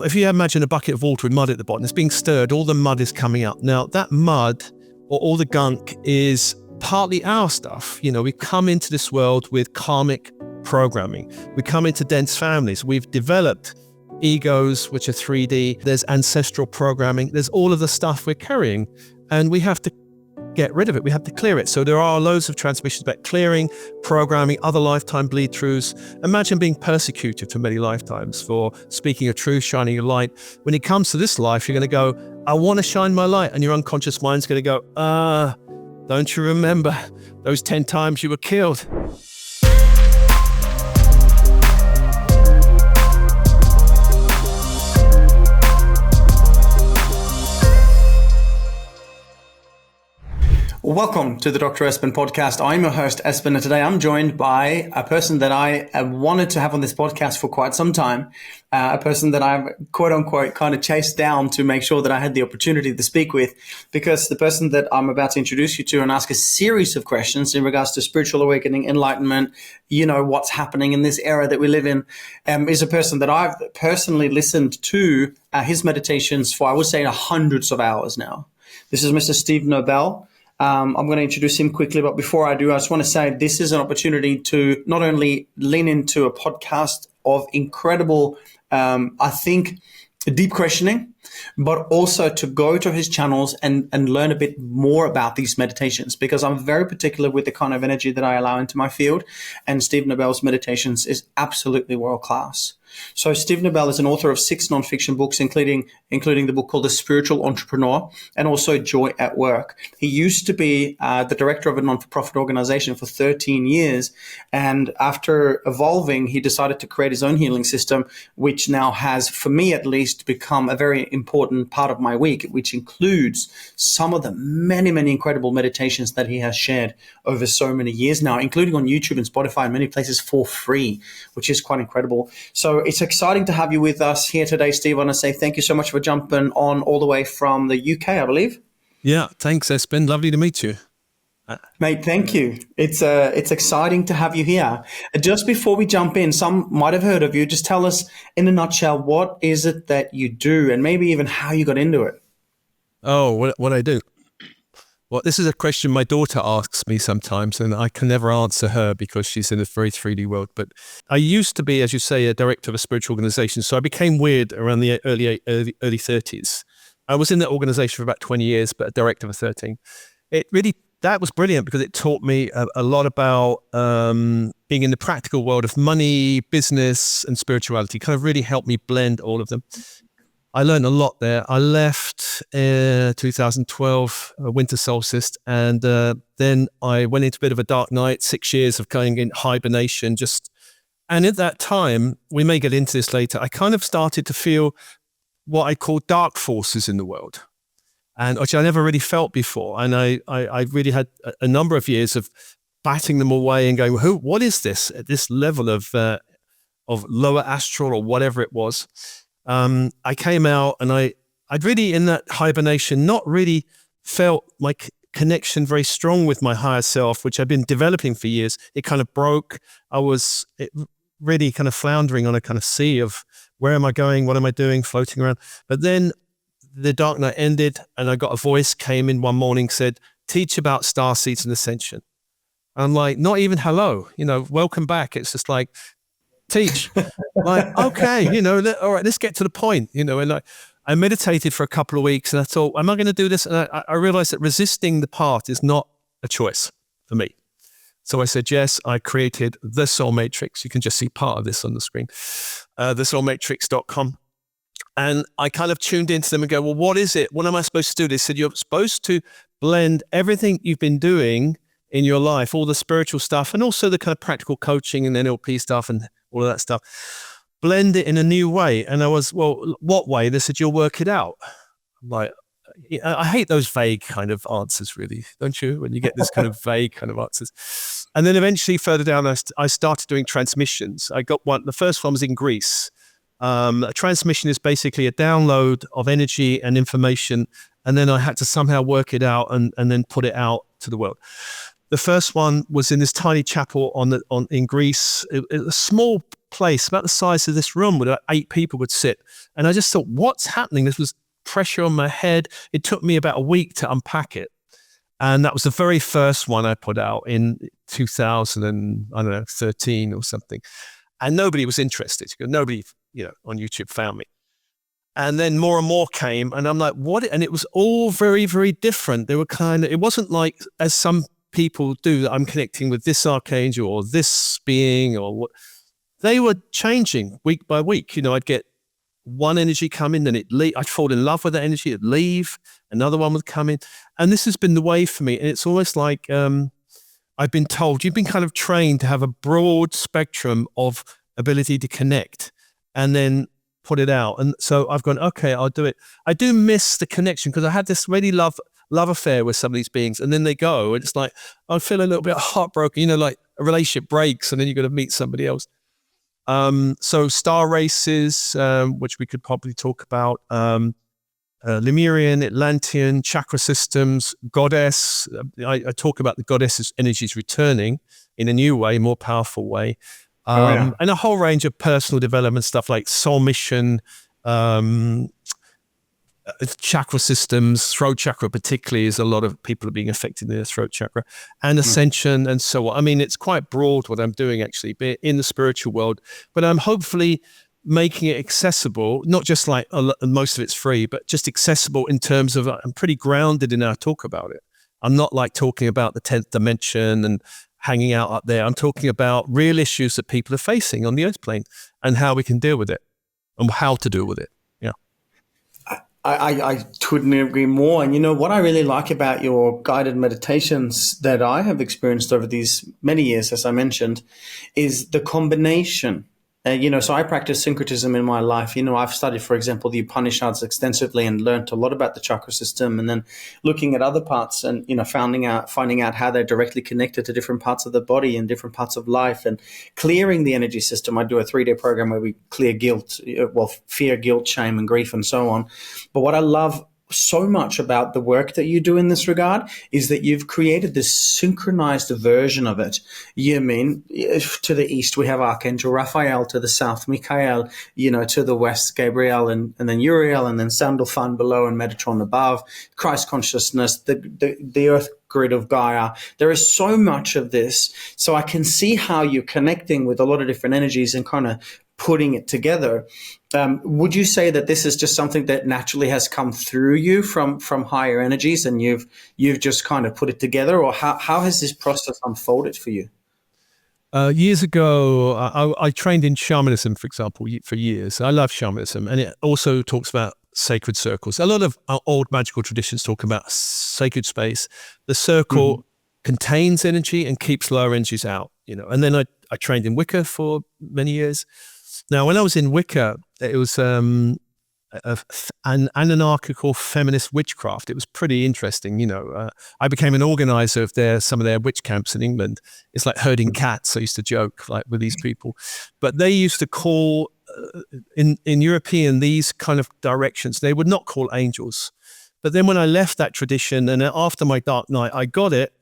If you imagine a bucket of water with mud at the bottom, it's being stirred, all the mud is coming up. Now, that mud or all the gunk is partly our stuff. We come into this world with karmic programming. We come into dense families. We've developed egos, which are 3D. There's ancestral programming. There's all of the stuff we're carrying, and we have to get rid of it. We have to clear it. So there are loads of transmissions about clearing, programming, other lifetime bleed throughs. Imagine being persecuted for many lifetimes for speaking a truth, shining a light. When it comes to this life, you're going to go, I want to shine my light. And your unconscious mind's going to go, don't you remember those 10 times you were killed? Welcome to the Dr. Espen podcast. I'm your host, Espen, and today I'm joined by a person that I wanted to have on this podcast for quite some time, a person that I've quote unquote kind of chased down to make sure that I had the opportunity to speak with, because the person that I'm about to introduce you to and ask a series of questions in regards to spiritual awakening, enlightenment, what's happening in this era that we live in, is a person that I've personally listened to his meditations for, I would say, hundreds of hours now. This is Mr. Steve Nobel. I'm going to introduce him quickly, but before I do, I just want to say this is an opportunity to not only lean into a podcast of incredible, I think, deep questioning, but also to go to his channels and learn a bit more about these meditations, because I'm very particular with the kind of energy that I allow into my field, and Steve Nobel's meditations is absolutely world class. So Steve Nobel is an author of 6 nonfiction books, including the book called The Spiritual Entrepreneur and also Joy at Work. He used to be the director of a non-for-profit organization for 13 years. And after evolving, he decided to create his own healing system, which now has, for me at least, become a very important part of my week, which includes some of the many, many incredible meditations that he has shared over so many years now, including on YouTube and Spotify and many places for free, which is quite incredible. So it's exciting to have you with us here today, Steve. I want to say thank you so much for jumping on all the way from the UK, I believe. Yeah, thanks, Espen. Lovely to meet you. Mate, thank you. It's exciting to have you here. Just before we jump in, some might have heard of you. Just tell us in a nutshell, what is it that you do, and maybe even how you got into it? Oh, what I do? Well, this is a question my daughter asks me sometimes, and I can never answer her because she's in a very 3D world. But I used to be, as you say, a director of a spiritual organization. So I became weird around the early 30s. I was in that organization for about 20 years, but a director for 13. That was brilliant because it taught me a lot about being in the practical world of money, business, and spirituality. Kind of really helped me blend all of them. I learned a lot there. I left 2012, winter solstice, and then I went into a bit of a dark night, 6 years of going in hibernation. And at that time, we may get into this later, I kind of started to feel what I call dark forces in the world, and which I never really felt before. And I really had a number of years of batting them away and going, what is this at this level of lower astral or whatever it was? I came out and I'd really in that hibernation not really felt my connection very strong with my higher self, which I'd been developing for years. It kind of broke. I was really kind of floundering on a kind of sea of where am I going? What am I doing? Floating around. But then the dark night ended and I got a voice came in one morning, said, teach about Starseeds and Ascension. I'm like, not even hello, welcome back. It's just like, teach. Like, okay, all right, let's get to the point, and I meditated for a couple of weeks and I thought, am I going to do this? And I realized that resisting the path is not a choice for me. So I said, yes, I created the Soul Matrix. You can just see part of this on the screen, thesoulmatrix.com. And I kind of tuned into them and go, well, what is it? What am I supposed to do? They said, you're supposed to blend everything you've been doing in your life, all the spiritual stuff, and also the kind of practical coaching and NLP stuff and all of that stuff, blend it in a new way. And I was, well, what way? They said, you'll work it out. I'm like, I hate those vague kind of answers, really, don't you? When you get this kind of vague kind of answers. And then eventually further down, I started doing transmissions. I got one, the first one was in Greece. A transmission is basically a download of energy and information. And then I had to somehow work it out and then put it out to the world. The first one was in this tiny chapel in Greece, a small place about the size of this room where 8 people would sit. And I just thought, what's happening? This was pressure on my head. It took me about a week to unpack it. And that was the very first one I put out in 2013 or something. And nobody was interested. Nobody, on YouTube found me. And then more and more came, and I'm like, what? And it was all very, very different. They were it wasn't like, as some people do, that I'm connecting with this archangel or this being or what. They were changing week by week. I'd get one energy come in, then I'd fall in love with that energy, it'd leave, another one would come in. And this has been the way for me. And it's almost like I've been told, you've been kind of trained to have a broad spectrum of ability to connect and then put it out. And so I've gone, okay, I'll do it. I do miss the connection because I had this really love affair with some of these beings, and then they go, and it's like, I feel a little bit heartbroken, like a relationship breaks and then you're going to meet somebody else. So star races, which we could probably talk about, Lemurian, Atlantean, chakra systems, goddess. I talk about the goddess's energies returning in a new way, more powerful way. And a whole range of personal development stuff like soul mission, chakra systems, throat chakra particularly, is a lot of people are being affected in their throat chakra, and ascension and so on. I mean, it's quite broad what I'm doing actually, but in the spiritual world, but I'm hopefully making it accessible, not just like most of it's free, but just accessible in terms of I'm pretty grounded in how I talk about it. I'm not like talking about the 10th dimension and hanging out up there. I'm talking about real issues that people are facing on the earth plane and how we can deal with it and how to deal with it. I couldn't agree more. And what I really like about your guided meditations that I have experienced over these many years, as I mentioned, is the combination. So I practice syncretism in my life. I've studied, for example, the Upanishads extensively and learned a lot about the chakra system, and then looking at other parts and, finding out how they're directly connected to different parts of the body and different parts of life, and clearing the energy system. I do a 3-day program where we clear guilt, fear, guilt, shame, and grief, and so on. But what I love so much about the work that you do in this regard is that you've created this synchronized version of it. If to the east we have Archangel Raphael, to the south Michael, to the west Gabriel, and then Uriel, and then Sandalphon below and Metatron above, Christ consciousness, the earth grid of Gaia. There is so much of this. So I can see how you're connecting with a lot of different energies and kind of putting it together. Would you say that this is just something that naturally has come through you from higher energies, and you've just kind of put it together, or how has this process unfolded for you? Years ago, I trained in shamanism, for example, for years. I love shamanism, and it also talks about sacred circles. A lot of old magical traditions talk about sacred space. The circle contains energy and keeps lower energies out, And then I trained in Wicca for many years. Now, when I was in Wicca, it was an anarchical feminist witchcraft. It was pretty interesting. I became an organizer of some of their witch camps in England. It's like herding cats. I used to joke with these people, but they used to call in European these kind of directions. They would not call angels. But then when I left that tradition and after my dark night, I got it.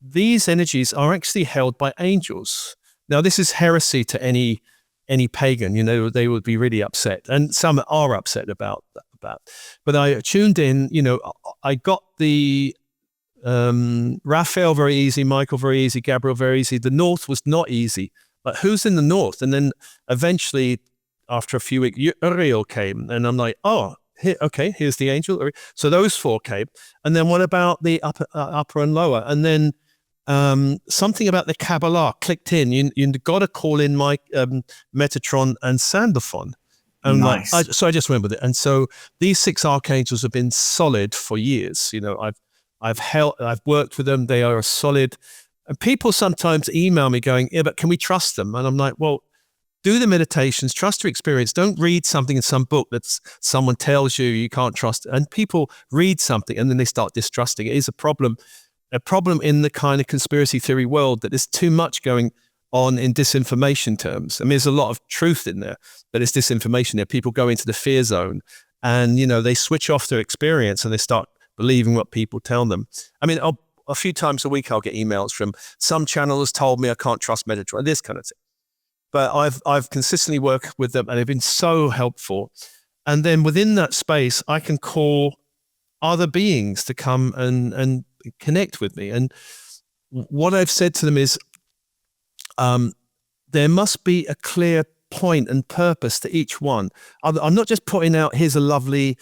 These energies are actually held by angels. Now, this is heresy to any pagan, they would be really upset, and some are upset about that. But I tuned in, I got the Raphael very easy, Michael very easy, Gabriel very easy. The north was not easy, but who's in the north? And then eventually, after a few weeks, Uriel came, and I'm like, oh, here's the angel. So those 4 came, and then what about the upper and lower? And then something about the Kabbalah clicked in. You got to call in my Metatron and Sandalphon. And nice. So I just went with it. And so these 6 archangels have been solid for years. I've worked with them. They are solid. And people sometimes email me going, yeah, but can we trust them? And I'm like, well, do the meditations, trust your experience. Don't read something in some book that someone tells you can't trust. And people read something and then they start distrusting. It is a problem in the kind of conspiracy theory world, that there's too much going on in disinformation terms. I mean, there's a lot of truth in there, but it's disinformation there. People go into the fear zone and, they switch off their experience and they start believing what people tell them. I mean, a few times a week, I'll get emails from some channel has told me I can't trust Metatron, this kind of thing. but I've consistently worked with them, and they've been so helpful. And then within that space, I can call other beings to come and connect with me. And what I've said to them is, there must be a clear point and purpose to each one. I'm not just putting out, here's a lovely,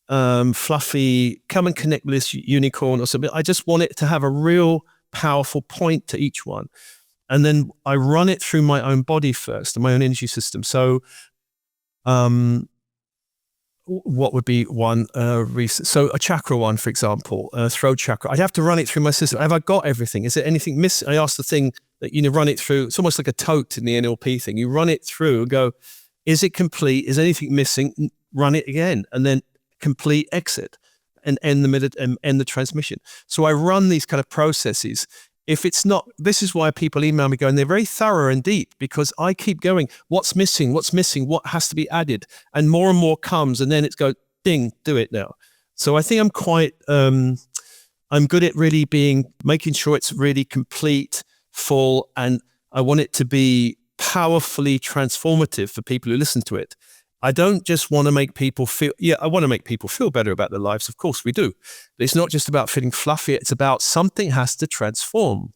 fluffy, come and connect with this unicorn or something. I just want it to have a real powerful point to each one. And then I run it through my own body first, and my own energy system. So, what would be one so a chakra one, for example, throat chakra. I'd have to run it through my system. Have I got everything? Is there anything missing? I ask the thing that, run it through. It's almost like a tote in the NLP thing. You run it through and go, is it complete? Is anything missing? Run it again, and then complete, exit, and end the transmission. So I run these kind of processes. If it's not, this is why people email me going, they're very thorough and deep, because I keep going, what's missing? What's missing? What has to be added? And more comes, and then it's go, ding, do it now. So I think I'm quite, I'm good at really making sure it's really complete, full, and I want it to be powerfully transformative for people who listen to it. I don't just want to make people feel, I want to make people feel better about their lives. Of course we do. But it's not just about feeling fluffy. It's about something has to transform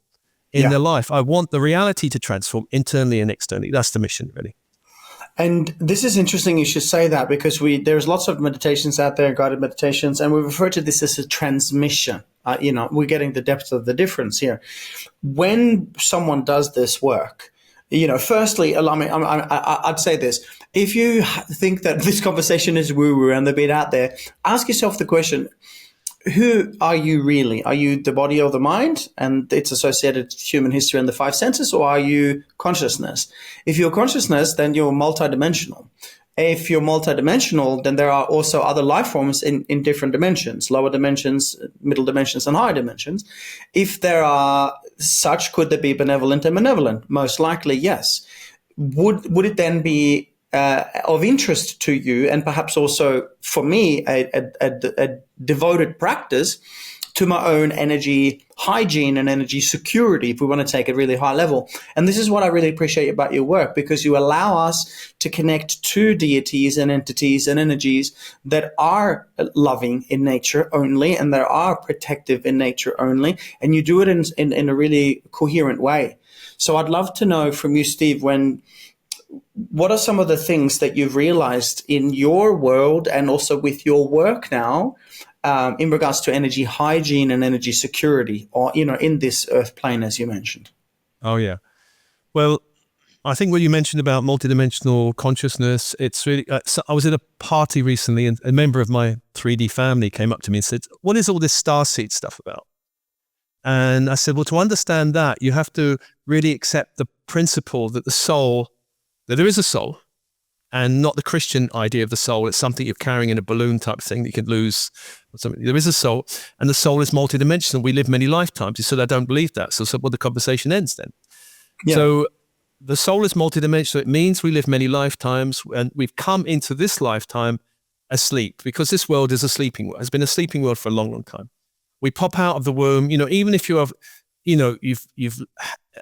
in their life. I want the reality to transform internally and externally. That's the mission, really. And this is interesting you should say that, because there's lots of meditations out there, guided meditations, and we refer to this as a transmission. We're getting the depth of the difference here. When someone does this work, firstly, I'd say this. If you think that this conversation is woo-woo and a bit out there, ask yourself the question, who are you really? Are you the body or the mind and its associated human history and the five senses, or are you consciousness? If you're consciousness, then you're multidimensional. If you're multidimensional, then there are also other life forms in different dimensions, lower dimensions, middle dimensions, and higher dimensions. If there are such, could there be benevolent and malevolent? Most likely, yes. Would it then be of interest to you, and perhaps also for me, a devoted practice to my own energy hygiene and energy security, if we want to take it really high level? And this is what I really appreciate about your work, because you allow us to connect to deities and entities and energies that are loving in nature only, and that are protective in nature only, and you do it in a really coherent way. So I'd love to know from you, Steve, what are some of the things that you've realized in your world and also with your work now, in regards to energy hygiene and energy security, or, in this earth plane, as you mentioned? Oh, yeah. Well, I think what you mentioned about multidimensional consciousness, it's really, so I was at a party recently, and a member of my 3D family came up to me and said, what is all this starseed stuff about? And I said, well, to understand that, you have to really accept the principle that that there is a soul, and not the Christian idea of the soul. It's something you're carrying in a balloon type thing that you can lose or something. There is a soul, and the soul is multidimensional. We live many lifetimes. You said, I don't believe that. So well, the conversation ends then. Yeah. So the soul is multidimensional. It means we live many lifetimes, and we've come into this lifetime asleep, because this world is a sleeping world. It's been a sleeping world for a long, long time. We pop out of the womb, even if you have, you've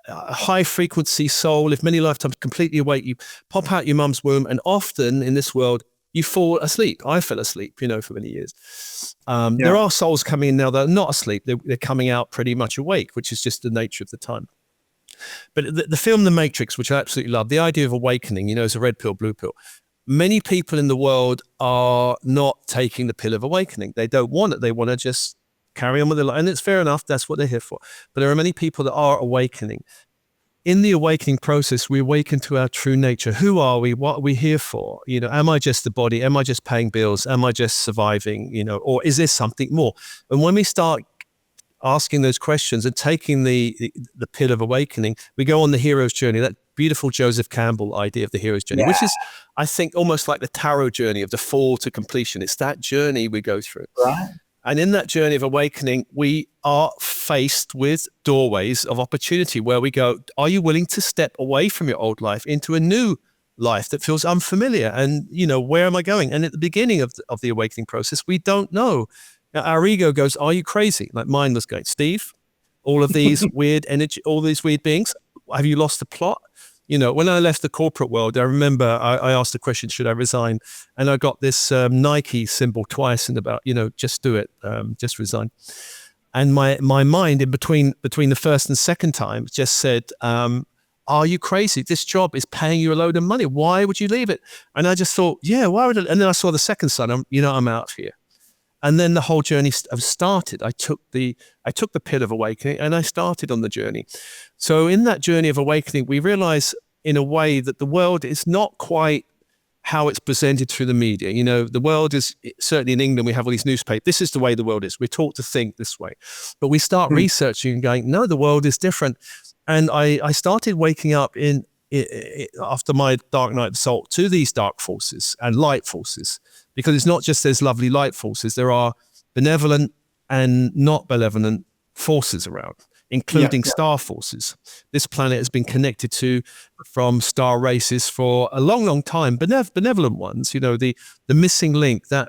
a high frequency soul, live many lifetimes completely awake, you pop out your mum's womb, and often in this world, you fall asleep. I fell asleep, for many years. There are souls coming in now that are not asleep. They're coming out pretty much awake, which is just the nature of the time. But the film The Matrix, which I absolutely love, the idea of awakening, is a red pill, blue pill. Many people in the world are not taking the pill of awakening. They don't want it. They want to just carry on with their life. And it's fair enough. That's what they're here for. But there are many people that are awakening. In the awakening process, we awaken to our true nature. Who are we? What are we here for? Am I just the body? Am I just paying bills? Am I just surviving? Or is there something more? And when we start asking those questions and taking the pill of awakening, we go on the hero's journey, that beautiful Joseph Campbell idea of the hero's journey, which is, I think, almost like the tarot journey of the fall to completion. It's that journey we go through. Right. And in that journey of awakening, we are faced with doorways of opportunity where we go, are you willing to step away from your old life into a new life that feels unfamiliar? And, where am I going? And at the beginning of the awakening process, we don't know. Now, our ego goes, are you crazy? Like mine was going, Steve, all of these weird energy, all these weird beings, have you lost the plot? When I left the corporate world, I remember I asked the question, should I resign? And I got this Nike symbol twice and about, just do it, just resign. And my mind in between the first and second time just said, are you crazy? This job is paying you a load of money. Why would you leave it? And I just thought, yeah, why would I? And then I saw the second sign, I'm out here. And then the whole journey started. I took the pill of awakening and I started on the journey. So in that journey of awakening, we realize in a way that the world is not quite how it's presented through the media. The world is, certainly in England, we have all these newspapers. This is the way the world is. We're taught to think this way. But we start researching and going, no, the world is different. And I started waking up after my dark night of the soul to these dark forces and light forces, because it's not just there's lovely light forces. There are benevolent and not benevolent forces around, including star forces. This planet has been connected to from star races for a long, long time. Benevolent ones, the missing link, that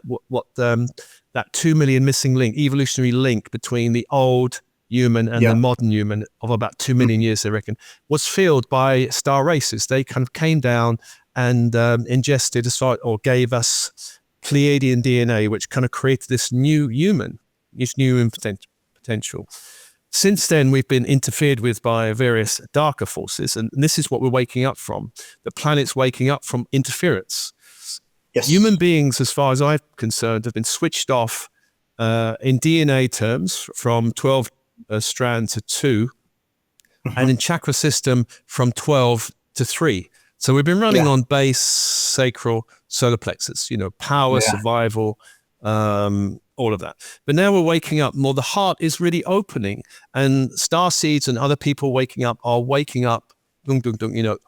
2 million missing link, evolutionary link between the old human and the modern human of about 2 million years, they reckon, was filled by star races. They kind of came down and ingested or gave us Pleiadian DNA, which kind of created this new human potential. Since then, we've been interfered with by various darker forces, and this is what we're waking up from. The planet's waking up from interference. Yes. Human beings, as far as I'm concerned, have been switched off in DNA terms from 12 strand to 2, and in chakra system from 12 to 3. So we've been running on base, sacral, solar plexus, power, survival, all of that. But now we're waking up more. The heart is really opening, and Starseeds and other people are waking up,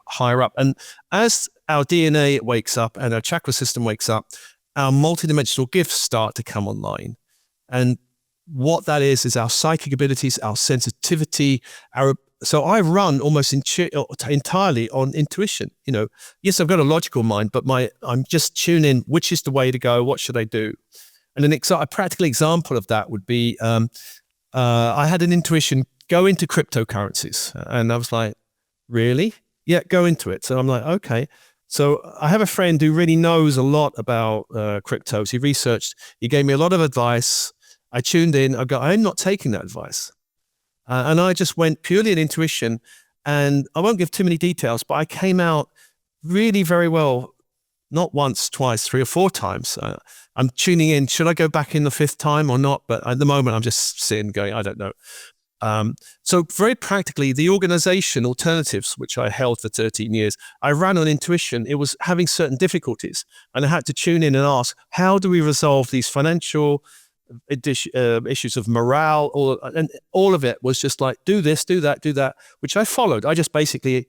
higher up. And as our DNA wakes up and our chakra system wakes up, our multidimensional gifts start to come online. And what that is our psychic abilities, our sensitivity, so I run almost entirely on intuition. Yes, I've got a logical mind, but I'm just tuning in, which is the way to go, what should I do? And a practical example of that would be, I had an intuition, go into cryptocurrencies. And I was like, really? Yeah, go into it. So I'm like, okay. So I have a friend who really knows a lot about cryptos. He researched, he gave me a lot of advice. I tuned in, I'm not taking that advice. And I just went purely on intuition, and I won't give too many details, but I came out really very well, not once, twice, 3 or 4 times. I'm tuning in, should I go back in the 5th time or not? But at the moment, I'm just sitting going, I don't know. So very practically, the organization Alternatives, which I held for 13 years, I ran on intuition. It was having certain difficulties, and I had to tune in and ask, how do we resolve these financial issues of morale, and all of it was just like, do this, do that, which I followed. I just basically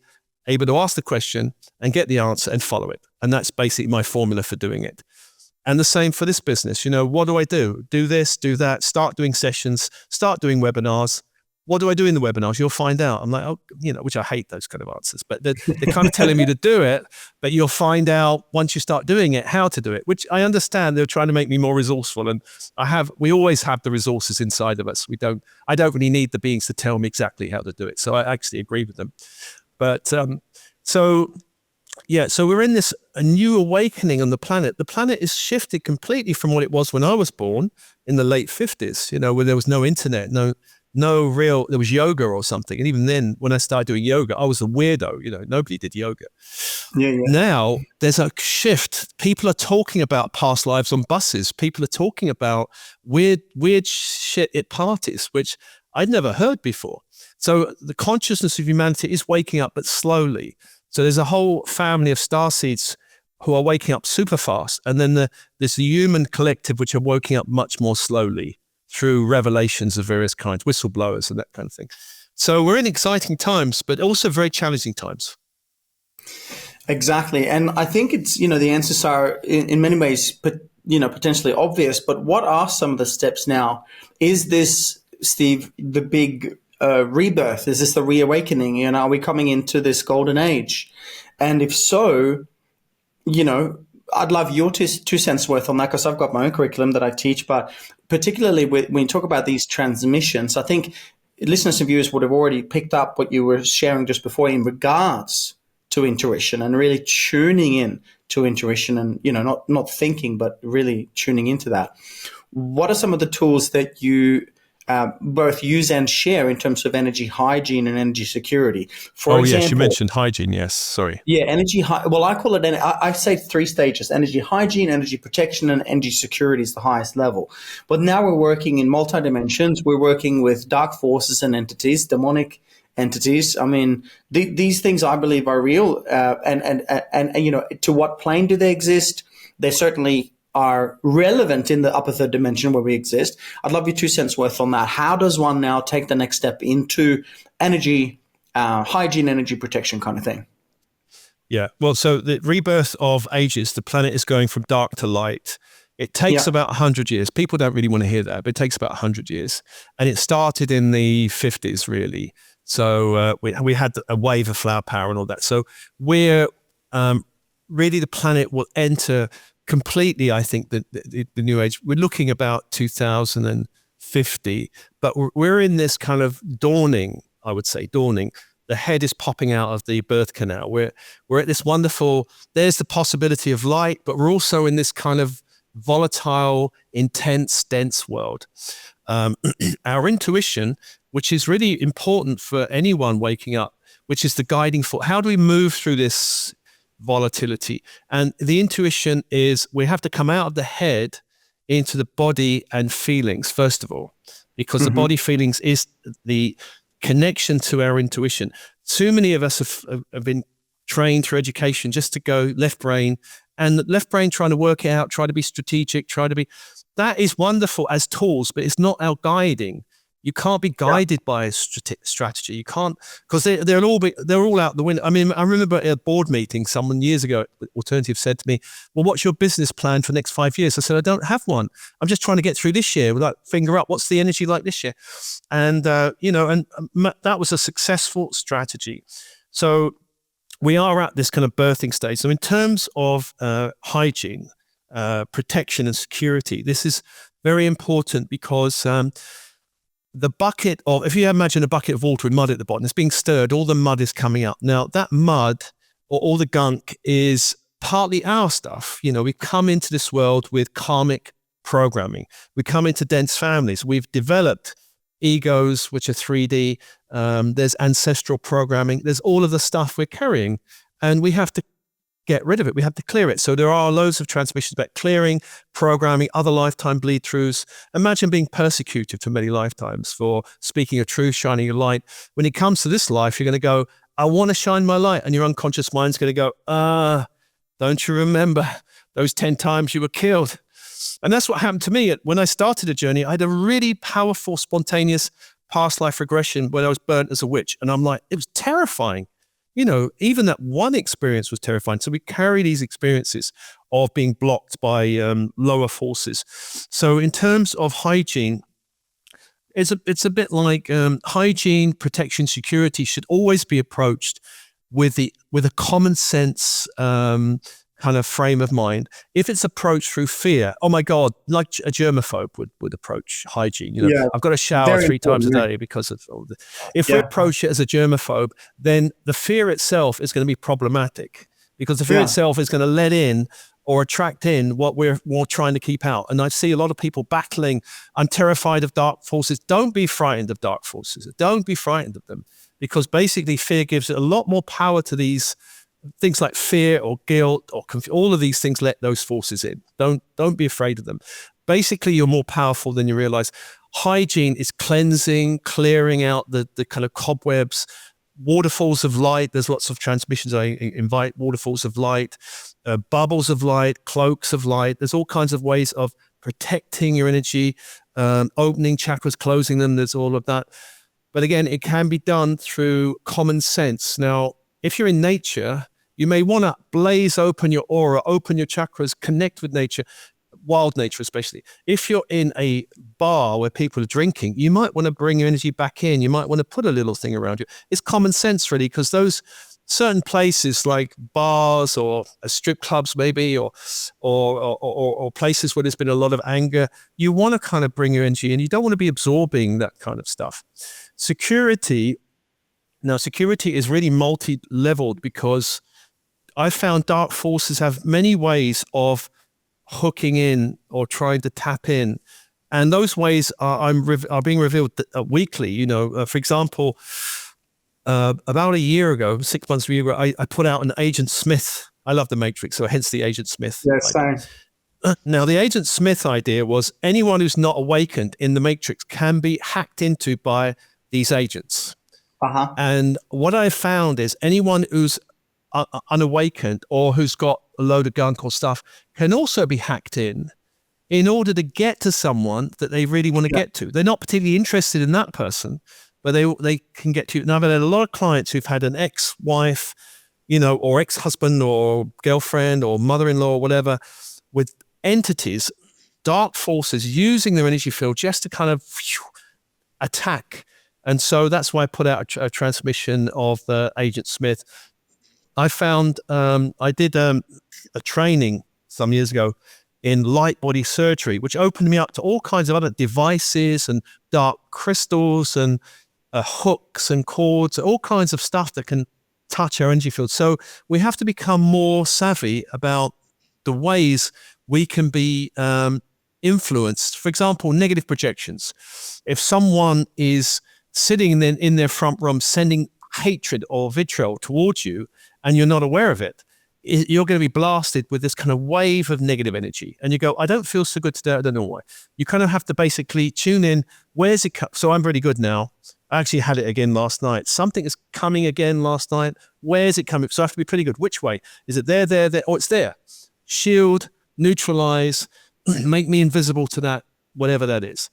able to ask the question and get the answer and follow it. And that's basically my formula for doing it. And the same for this business. What do I do? Do this, do that, start doing sessions, start doing webinars. What do I do in the webinars? You'll find out. I'm like, which I hate those kind of answers, but they're kind of telling me to do it, but you'll find out once you start doing it, how to do it, which I understand they're trying to make me more resourceful. And we always have the resources inside of us. I don't really need the beings to tell me exactly how to do it. So I actually agree with them. But, so we're in a new awakening on the planet. The planet is shifted completely from what it was when I was born in the late 50s, where there was no internet, there was yoga or something. And even then, when I started doing yoga, I was a weirdo. Nobody did yoga. Yeah. Now there's a shift. People are talking about past lives on buses. People are talking about weird shit at parties, which I'd never heard before. So the consciousness of humanity is waking up, but slowly. So there's a whole family of starseeds who are waking up super fast. And then there's the human collective, which are waking up much more slowly through revelations of various kinds, whistleblowers and that kind of thing. So we're in exciting times, but also very challenging times. Exactly. And I think it's, the answers are in many ways, potentially obvious, but what are some of the steps now? Is this, Steve, the big rebirth? Is this the reawakening? Are we coming into this golden age? And if so, I'd love your 2 cents worth on that, because I've got my own curriculum that I teach, but particularly when you talk about these transmissions, I think listeners and viewers would have already picked up what you were sharing just before in regards to intuition and really tuning in to intuition, and not thinking, but really tuning into that. What are some of the tools that you both use and share in terms of energy hygiene and energy security? For example, yes, you mentioned hygiene. Yes, sorry. Yeah, well, I call it, I say 3 stages: energy hygiene, energy protection, and energy security is the highest level. But now we're working in multi-dimensions. We're working with dark forces and entities, demonic entities. I mean, these things I believe are real. And to what plane do they exist? They certainly are relevant in the upper third dimension where we exist. I'd love your 2 cents worth on that. How does one now take the next step into energy hygiene, energy protection kind of thing? Yeah. Well, so the rebirth of ages, the planet is going from dark to light. It takes about 100 years. People don't really want to hear that, but it takes about 100 years. And it started in the 50s, really. So we had a wave of flower power and all that. So we're really, the planet will enter completely, I think, the new age. We're looking about 2050, but we're in this kind of dawning, I would say, dawning. The head is popping out of the birth canal. We're at this wonderful, there's the possibility of light, but we're also in this kind of volatile, intense, dense world. Our intuition, which is really important for anyone waking up, which is the guiding force. How do we move through this volatility? And the intuition is we have to come out of the head into the body and feelings, first of all, because the body feelings is the connection to our intuition. Too many of us have been trained through education just to go left brain, and the left brain trying to work it out, try to be strategic, that is wonderful as tools, but it's not our guiding. You can't be guided by a strategy. You can't, because they're all out the window. I mean, I remember at a board meeting, someone years ago, Alternative, said to me, well, what's your business plan for the next 5 years? I said, I don't have one. I'm just trying to get through this year, like finger up. What's the energy like this year? And, that was a successful strategy. So we are at this kind of birthing stage. So in terms of hygiene, protection and security, this is very important because the bucket of, if you imagine a bucket of water with mud at the bottom, it's being stirred, all the mud is coming up. Now that mud or all the gunk is partly our stuff. We come into this world with karmic programming. We come into dense families. We've developed egos, which are 3D. There's ancestral programming. There's all of the stuff we're carrying, and we have to get rid of it. We have to clear it. So there are loads of transmissions about clearing, programming, other lifetime bleed throughs. Imagine being persecuted for many lifetimes for speaking a truth, shining a light. When it comes to this life, you're going to go, I want to shine my light. And your unconscious mind's going to go, don't you remember those 10 times you were killed? And that's what happened to me. When I started a journey, I had a really powerful, spontaneous past life regression when I was burnt as a witch. And I'm like, it was terrifying. Even that one experience was terrifying. So we carry these experiences of being blocked by lower forces. So in terms of hygiene, it's a bit like hygiene, protection, security should always be approached with a common sense kind of frame of mind. If it's approached through fear, oh my God, like a germaphobe would approach hygiene. I've got to shower 3 times a day because of all this. If we approach it as a germaphobe, then the fear itself is going to be problematic, because the fear itself is going to let in or attract in what we're trying to keep out. And I see a lot of people battling, I'm terrified of dark forces. Don't be frightened of dark forces. Don't be frightened of them, because basically fear gives it a lot more power to these things like fear or guilt or all of these things. Let those forces in. Don't be afraid of them. Basically, you're more powerful than you realize. Hygiene is cleansing, clearing out the kind of cobwebs, waterfalls of light. There's lots of transmissions. I invite waterfalls of light, bubbles of light, cloaks of light. There's all kinds of ways of protecting your energy, opening chakras, closing them. There's all of that. But again, it can be done through common sense. Now, if you're in nature, you may want to blaze open your aura, open your chakras, connect with nature, wild nature especially. If you're in a bar where people are drinking, you might want to bring your energy back in. You might want to put a little thing around you. It's common sense, really, because those certain places like bars or strip clubs maybe, or places where there's been a lot of anger, you want to kind of bring your energy in. You don't want to be absorbing that kind of stuff. Security Now, security is really multi-leveled because I found dark forces have many ways of hooking in or trying to tap in. And those ways are being revealed weekly. You know, for example, about a year ago, 6 months ago, I put out an Agent Smith. I love the Matrix, so hence the Agent Smith. Yeah, same. Now, the Agent Smith idea was anyone who's not awakened in the Matrix can be hacked into by these agents. Uh-huh. And what I found is anyone who's unawakened or who's got a load of gunk or stuff can also be hacked in order to get to someone that they really want to get to. They're not particularly interested in that person, but they can get to you. And I've had a lot of clients who've had an ex-wife, you know, or ex-husband or girlfriend or mother-in-law or whatever with entities, dark forces using their energy field just to kind of attack. And so that's why I put out a transmission of the Agent Smith. I found I did a training some years ago in light body surgery, which opened me up to all kinds of other devices and dark crystals and hooks and cords, all kinds of stuff that can touch our energy field. So we have to become more savvy about the ways we can be influenced. For example, negative projections. If someone is sitting in their front room sending hatred or vitriol towards you and you're not aware of it, you're going to be blasted with this kind of wave of negative energy. And you go, I don't feel so good today. I don't know why. You kind of have to basically tune in. Where's it? So I'm really good now. I actually had it again last night. Something is coming again last night. Where's it coming? So I have to be pretty good. Which way? Is it there, or it's there? Shield, neutralize, make me invisible to that, whatever that is.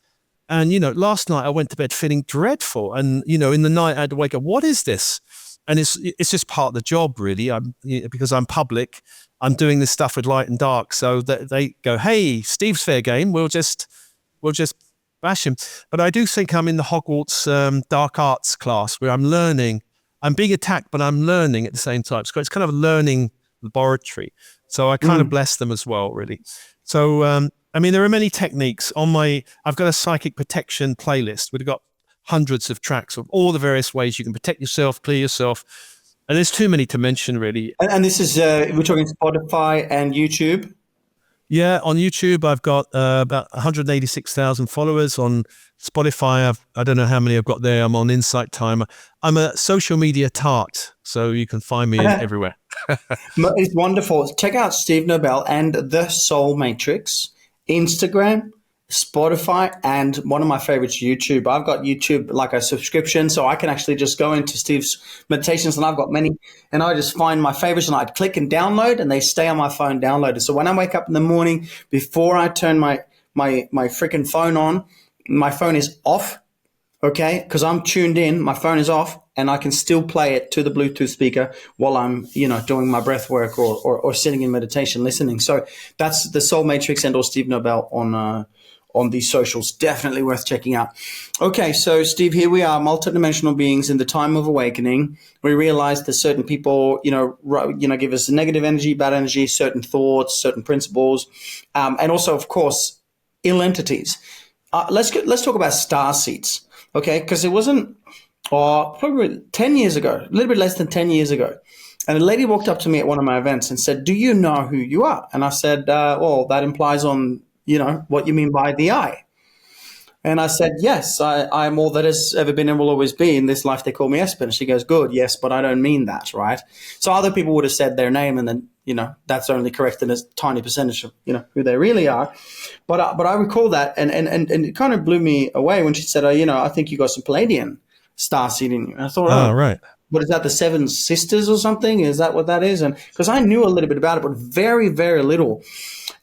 And, you know, last night I went to bed feeling dreadful. And, you know, in the night I had to wake up, what is this? And it's just part of the job, really. Because I'm public, I'm doing this stuff with light and dark. So that they go, hey, Steve's fair game. We'll just bash him. But I do think I'm in the Hogwarts dark arts class where I'm learning. I'm being attacked, but I'm learning at the same time. So it's kind of a learning laboratory. So I kind of bless them as well, really. So, I mean, there are many techniques I've got a psychic protection playlist. We've got hundreds of tracks of all the various ways you can protect yourself, clear yourself. And there's too many to mention, really. And this is, we're talking Spotify and YouTube? Yeah, on YouTube, I've got about 186,000 followers. On Spotify, I don't know how many I've got there. I'm on Insight Timer. I'm a social media tart, so you can find me everywhere. It's wonderful. Check out Steve Nobel and The Soul Matrix, Instagram, Spotify, and one of my favorites, YouTube. I've got YouTube like a subscription, so I can actually just go into Steve's meditations, and I've got many, and I just find my favorites and I'd click and download, and they stay on my phone downloaded. So when I wake up in the morning, before I turn my freaking phone on, my phone is off, okay? Because I'm tuned in, my phone is off, and I can still play it to the Bluetooth speaker while I'm, you know, doing my breath work or sitting in meditation, listening. So that's the Soul Matrix and or Steve Nobel on these socials. Definitely worth checking out. Okay, so Steve, here we are, multidimensional beings in the time of awakening. We realize that certain people, you know, give us negative energy, bad energy, certain thoughts, certain principles, and also, of course, ill entities. Let's talk about starseeds, okay? Because it wasn't probably 10 years ago, a little bit less than 10 years ago. And a lady walked up to me at one of my events and said, do you know who you are? And I said, well, that implies on, you know, what you mean by the I. And I said, yes, I'm all that has ever been and will always be. In this life, they call me Espen. She goes, good, yes, but I don't mean that, right? So other people would have said their name, and then, you know, that's only correct in a tiny percentage of, you know, who they really are. But I recall that, and it kind of blew me away when she said, oh, you know, I think you got some Palladian starseed in you. And I thought, oh, right. What is that, the Seven Sisters or something? Is that what that is? And because I knew a little bit about it, but very, very little.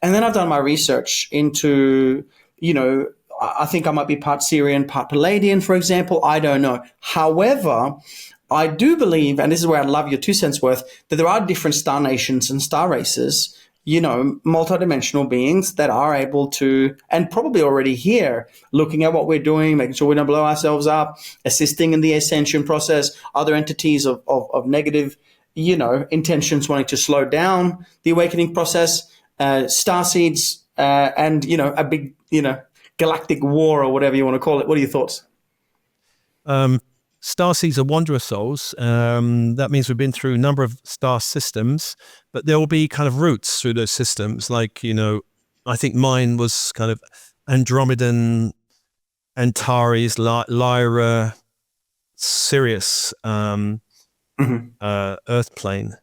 And then I've done my research into, you know, I think I might be part Syrian, part Palladian, for example. I don't know. However, I do believe, and this is where I'd love your 2 cents worth, that there are different star nations and star races, you know, multidimensional beings that are able to, and probably already here, looking at what we're doing, making sure we don't blow ourselves up, assisting in the ascension process, other entities of negative, you know, intentions wanting to slow down the awakening process, starseeds, and, you know, a big, you know, galactic war or whatever you want to call it. What are your thoughts? Starseeds are wanderer souls. That means we've been through a number of star systems, but there will be kind of routes through those systems. Like, I think mine was kind of Andromedan, Antares, Lyra, Sirius, Earth plane.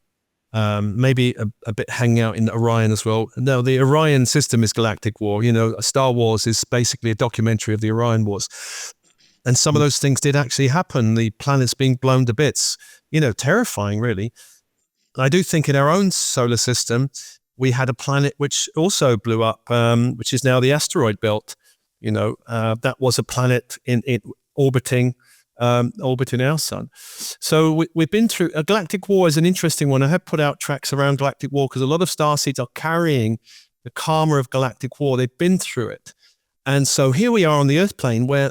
Maybe a bit hanging out in Orion as well. No, the Orion system is galactic war. Star Wars is basically a documentary of the Orion Wars. And some of those things did actually happen. The planets being blown to bits, terrifying, really. I do think in our own solar system, we had a planet which also blew up, which is now the asteroid belt. That was a planet in orbiting our sun. So we've been through a galactic war is an interesting one. I have put out tracks around galactic war because a lot of starseeds are carrying the karma of galactic war. They've been through it. And so here we are on the Earth plane where,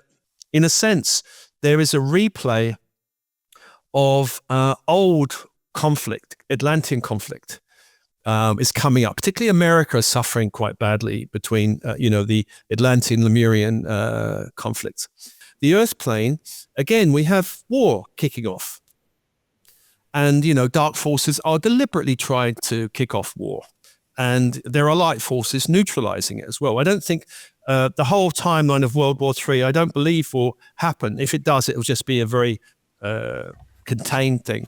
in a sense, there is a replay of old conflict, Atlantean conflict is coming up. Particularly America is suffering quite badly between, the Atlantean-Lemurian conflicts. The Earth plane, again, we have war kicking off. And, dark forces are deliberately trying to kick off war. And there are light forces neutralizing it as well. I don't think the whole timeline of World War III, I don't believe will happen. If it does, it will just be a very contained thing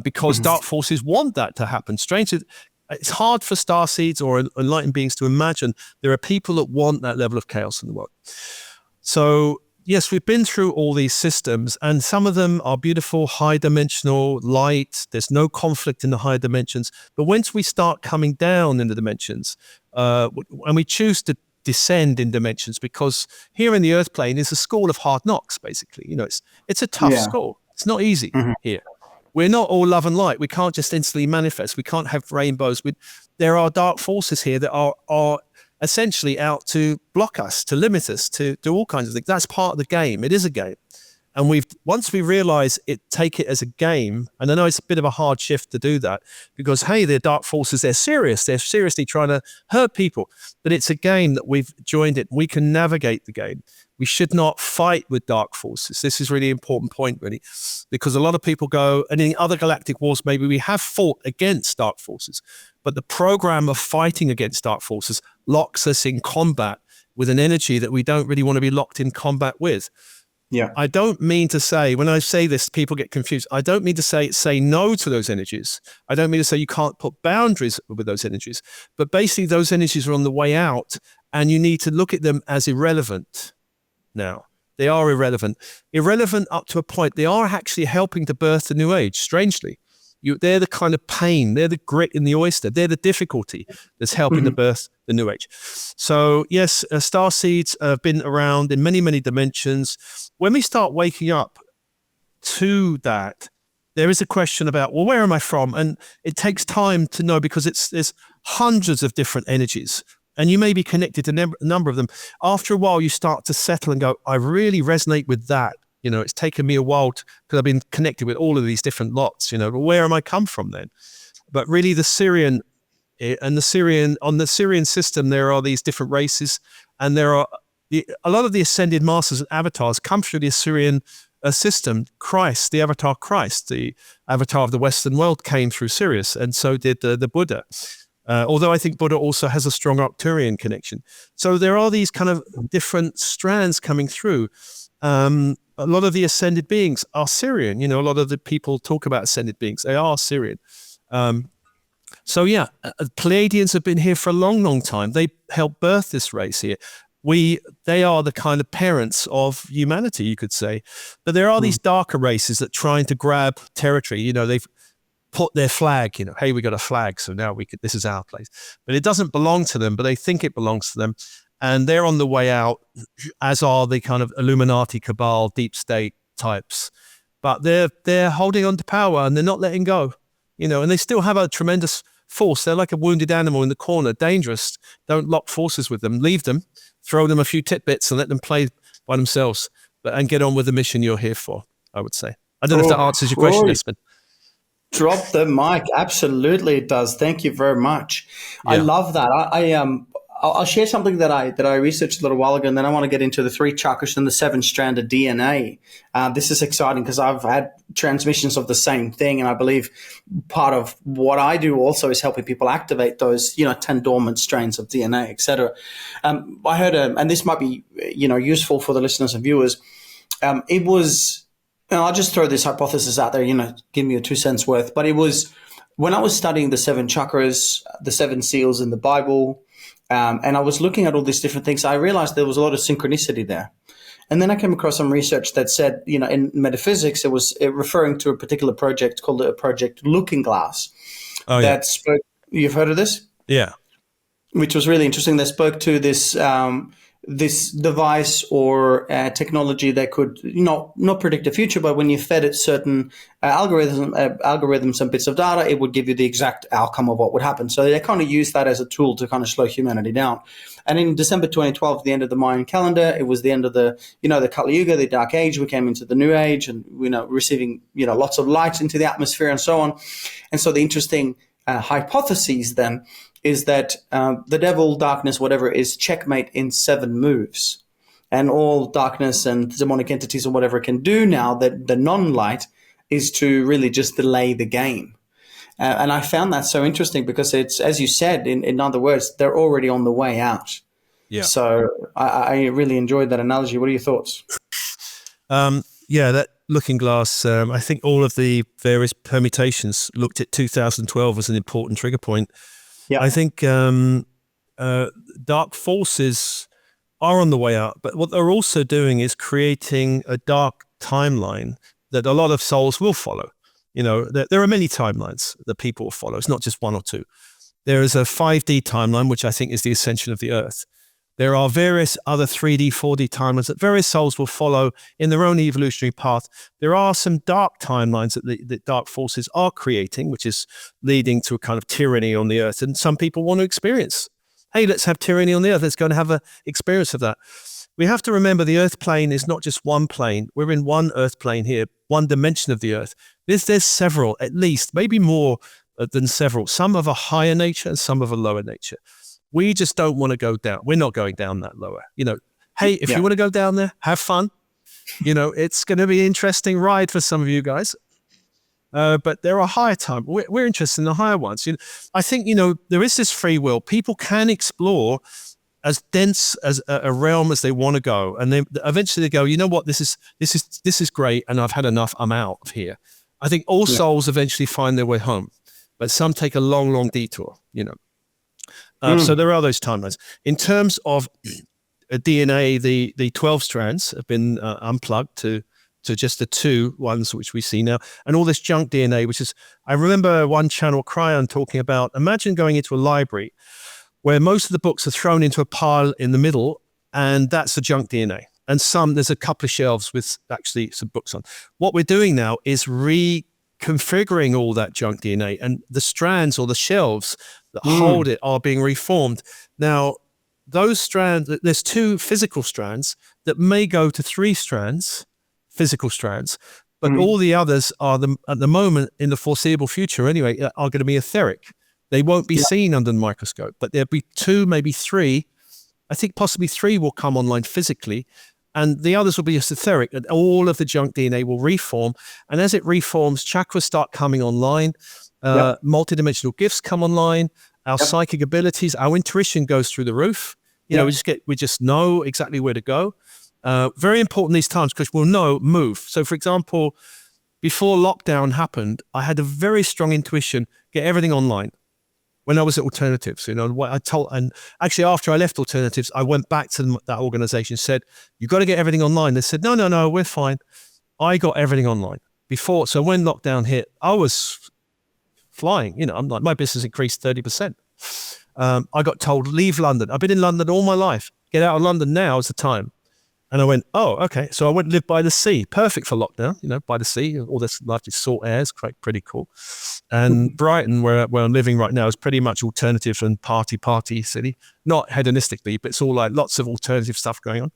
because dark forces want that to happen. Strangely, it's hard for starseeds or enlightened beings to imagine there are people that want that level of chaos in the world. So, yes, we've been through all these systems, and some of them are beautiful, high-dimensional, light. There's no conflict in the higher dimensions. But once we start coming down in the dimensions, and we choose to descend in dimensions, because here in the Earth plane is a school of hard knocks, basically. It's a tough school. It's not easy here. We're not all love and light. We can't just instantly manifest. We can't have rainbows. There are dark forces here that are essentially out to block us, to limit us, to do all kinds of things. That's part of the game. It is a game. And once we realize take it as a game, and I know it's a bit of a hard shift to do that because, hey, they're dark forces, they're serious. They're seriously trying to hurt people. But it's a game that we've joined it. We can navigate the game. We should not fight with dark forces. This is a really important point, really, because a lot of people go, and in other galactic wars, maybe we have fought against dark forces, but the program of fighting against dark forces locks us in combat with an energy that we don't really want to be locked in combat with. Yeah. I don't mean to say, when I say this, people get confused. I don't mean to say no to those energies. I don't mean to say you can't put boundaries with those energies, but basically those energies are on the way out and you need to look at them as irrelevant. Now, they are irrelevant up to a point. They are actually helping to birth the new age, strangely. They're the kind of pain, they're the grit in the oyster, they're the difficulty that's helping to birth the new age. So yes, starseeds have been around in many, many dimensions. When we start waking up to that, there is a question about, well, where am I from? And it takes time to know because there's hundreds of different energies. And you may be connected to a number of them. After a while, you start to settle and go, I really resonate with that. It's taken me a while because I've been connected with all of these different lots, but where am I come from then? But really the Syrian on the Syrian system, there are these different races, and there are a lot of the ascended masters and avatars come through the Syrian system. Christ, the avatar Christ, the avatar of the Western world came through Sirius, and so did the Buddha. Although I think Buddha also has a strong Arcturian connection. So there are these kind of different strands coming through. A lot of the ascended beings are Syrian. A lot of the people talk about ascended beings. They are Syrian. Pleiadians have been here for a long, long time. They helped birth this race here. They are the kind of parents of humanity, you could say. But there are these darker races that trying to grab territory. They've put their flag, hey, we got a flag, so now this is our place. But it doesn't belong to them, but they think it belongs to them. And they're on the way out, as are the kind of Illuminati, cabal, deep state types. But they're holding on to power and they're not letting go, and they still have a tremendous force. They're like a wounded animal in the corner, dangerous. Don't lock forces with them. Leave them, throw them a few tidbits and let them play by themselves and get on with the mission you're here for, I would say. I don't know if that answers your question, Espen. Drop the mic. Absolutely, it does. Thank you very much. Yeah. I love that. I'll share something that I researched a little while ago, and then I want to get into the 3 chakras and the 7-stranded DNA. This is exciting because I've had transmissions of the same thing, and I believe part of what I do also is helping people activate those 10 dormant strains of DNA, etc. I heard, and this might be useful for the listeners and viewers. It was, I'll just throw this hypothesis out there, give me your 2 cents worth, but it was when I was studying the 7 chakras, the 7 seals in the Bible. And I was looking at all these different things. I realized there was a lot of synchronicity there. And then I came across some research that said, in metaphysics, it was referring to a particular project called the Project Looking Glass. Oh, yeah. You've heard of this? Yeah. Which was really interesting. They spoke to this this device or technology that could not predict the future, but when you fed it certain algorithms and bits of data, it would give you the exact outcome of what would happen. So they kind of used that as a tool to kind of slow humanity down. And in December 2012, the end of the Mayan calendar, it was the end of the Kali Yuga, the Dark Age. We came into the New Age, and receiving lots of light into the atmosphere and so on. And so the interesting hypotheses then is that the devil, darkness, whatever, is checkmate in 7 moves. And all darkness and demonic entities or whatever can do now, that the non-light, is to really just delay the game. And I found that so interesting because it's, as you said, in other words, they're already on the way out. Yeah. So I really enjoyed that analogy. What are your thoughts? That looking glass, I think all of the various permutations looked at 2012 as an important trigger point. Yeah. I think dark forces are on the way out, but what they're also doing is creating a dark timeline that a lot of souls will follow. There are many timelines that people will follow. It's not just 1 or 2. There is a 5D timeline, which I think is the ascension of the Earth. There are various other 3D, 4D timelines that various souls will follow in their own evolutionary path. There are some dark timelines that the dark forces are creating, which is leading to a kind of tyranny on the Earth. And some people want to experience, hey, let's have tyranny on the Earth. Let's go and have an experience of that. We have to remember the Earth plane is not just one plane. We're in one Earth plane here, one dimension of the Earth. There's several, at least, maybe more than several. Some of a higher nature and some of a lower nature. We just don't want to go down. We're not going down that lower. Hey, if you want to go down there, have fun. It's going to be an interesting ride for some of you guys. But there are higher time. We're interested in the higher ones. I think, there is this free will. People can explore as dense as a realm as they want to go. And then eventually they go, you know what, this is great. And I've had enough. I'm out of here. I think all souls eventually find their way home, but some take a long, long detour, So there are those timelines. In terms of DNA, the 12 strands have been unplugged to just the 2 ones which we see now. And all this junk DNA, which is, I remember one channel, Cryon, talking about, imagine going into a library where most of the books are thrown into a pile in the middle, and that's the junk DNA. And there's a couple of shelves with actually some books on. What we're doing now is reconfiguring all that junk DNA, and the strands or the shelves that hold it are being reformed. Now, those strands, there's 2 physical strands that may go to 3 strands, physical strands, but all the others are, at the moment, in the foreseeable future anyway, are going to be etheric. They won't be seen under the microscope, but there'll be 2, maybe 3. I think possibly 3 will come online physically, and the others will be just etheric, and all of the junk DNA will reform. And as it reforms, chakras start coming online, multidimensional gifts come online, our psychic abilities, our intuition goes through the roof. We just know exactly where to go. Very important these times because we'll move. So for example, before lockdown happened, I had a very strong intuition, get everything online. When I was at Alternatives, what I told, and actually after I left Alternatives, I went back to that organization, said, you got to get everything online. They said, no, we're fine. I got everything online before. So when lockdown hit, I was flying, I'm like, my business increased 30%. I got told, leave London. I've been in London all my life. Get out of London now is the time. And I went, oh, okay. So I went to live by the sea. Perfect for lockdown, by the sea. All this lovely salt air is pretty cool. And Brighton, where I'm living right now, is pretty much alternative and party city. Not hedonistically, but it's all like lots of alternative stuff going on.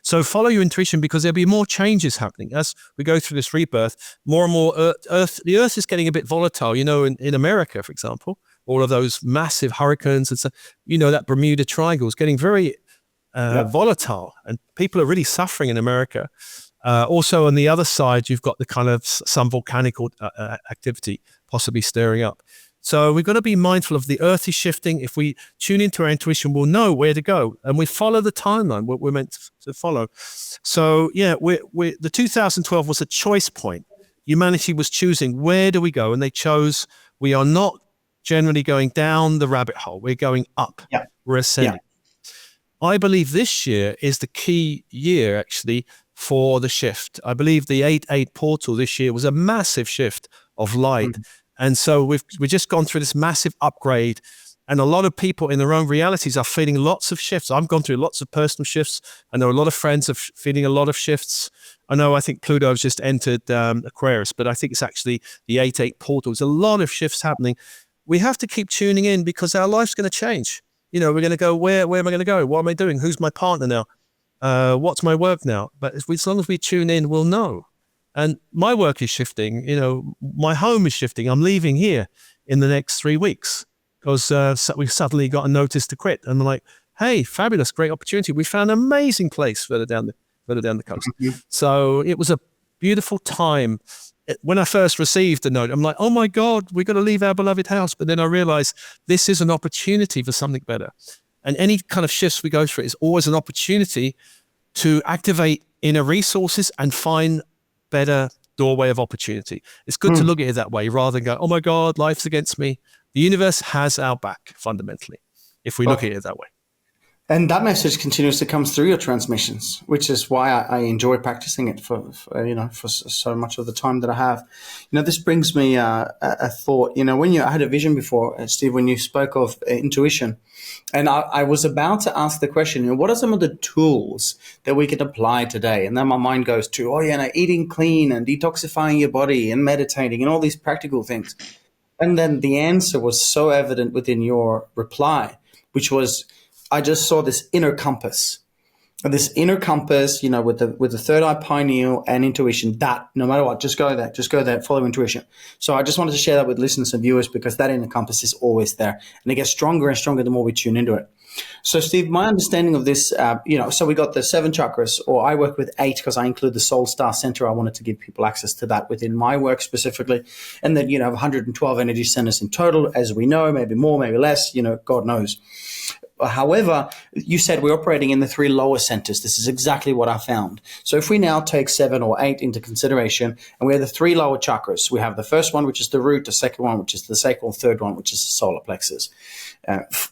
So follow your intuition because there'll be more changes happening. As we go through this rebirth, more and more the Earth is getting a bit volatile. In America, for example, all of those massive hurricanes. And so, that Bermuda Triangle is getting very volatile, and people are really suffering in America. Also, on the other side, you've got the kind of some volcanic activity possibly stirring up. So we've got to be mindful of the earth is shifting. If we tune into our intuition, we'll know where to go, and we follow the timeline, what we're meant to follow. So the 2012 was a choice point. Humanity was choosing, where do we go? And they chose, we are not generally going down the rabbit hole. We're going up. Yeah. We're ascending. Yeah. I believe this year is the key year, actually, for the shift. I believe the 8-8 portal this year was a massive shift of light. Mm-hmm. And so we've just gone through this massive upgrade, and a lot of people in their own realities are feeling lots of shifts. I've gone through lots of personal shifts. I know a lot of friends are feeling a lot of shifts. I think Pluto's just entered Aquarius, but I think it's actually the 8-8 portal. There's a lot of shifts happening. We have to keep tuning in because our life's going to change. We're going to go, where am I going to go? What am I doing? Who's my partner now? What's my work now? But as long as we tune in, we'll know. And my work is shifting, my home is shifting. I'm leaving here in the next 3 weeks because we suddenly got a notice to quit. And I'm like, hey, fabulous, great opportunity. We found an amazing place further down the coast. Mm-hmm. So it was a beautiful time. When I first received the note, I'm like, oh my God, we've got to leave our beloved house. But then I realized this is an opportunity for something better. And any kind of shifts we go through is always an opportunity to activate inner resources and find better doorway of opportunity. It's good to look at it that way rather than go, oh my God, life's against me. The universe has our back fundamentally, if we look at it that way. And that message continues to come through your transmissions, which is why I enjoy practicing it for so much of the time that I have. This brings me a thought. When I had a vision before, Steve, when you spoke of intuition, and I was about to ask the question, what are some of the tools that we can apply today? And then my mind goes to, eating clean and detoxifying your body and meditating and all these practical things. And then the answer was so evident within your reply, which was, I just saw this inner compass. And this inner compass, with the third eye pineal and intuition, that no matter what, just go there, follow intuition. So I just wanted to share that with listeners and viewers because that inner compass is always there. And it gets stronger and stronger the more we tune into it. So Steve, my understanding of this, so we got the 7 chakras, or I work with 8 because I include the soul star center. I wanted to give people access to that within my work specifically. And then, 112 energy centers in total, as we know, maybe more, maybe less, God knows. However, you said we're operating in the 3 lower centers. This is exactly what I found. So if we now take 7 or 8 into consideration, and we have the 3 lower chakras, we have the first one, which is the root, the second one, which is the sacral, third one, which is the solar plexus.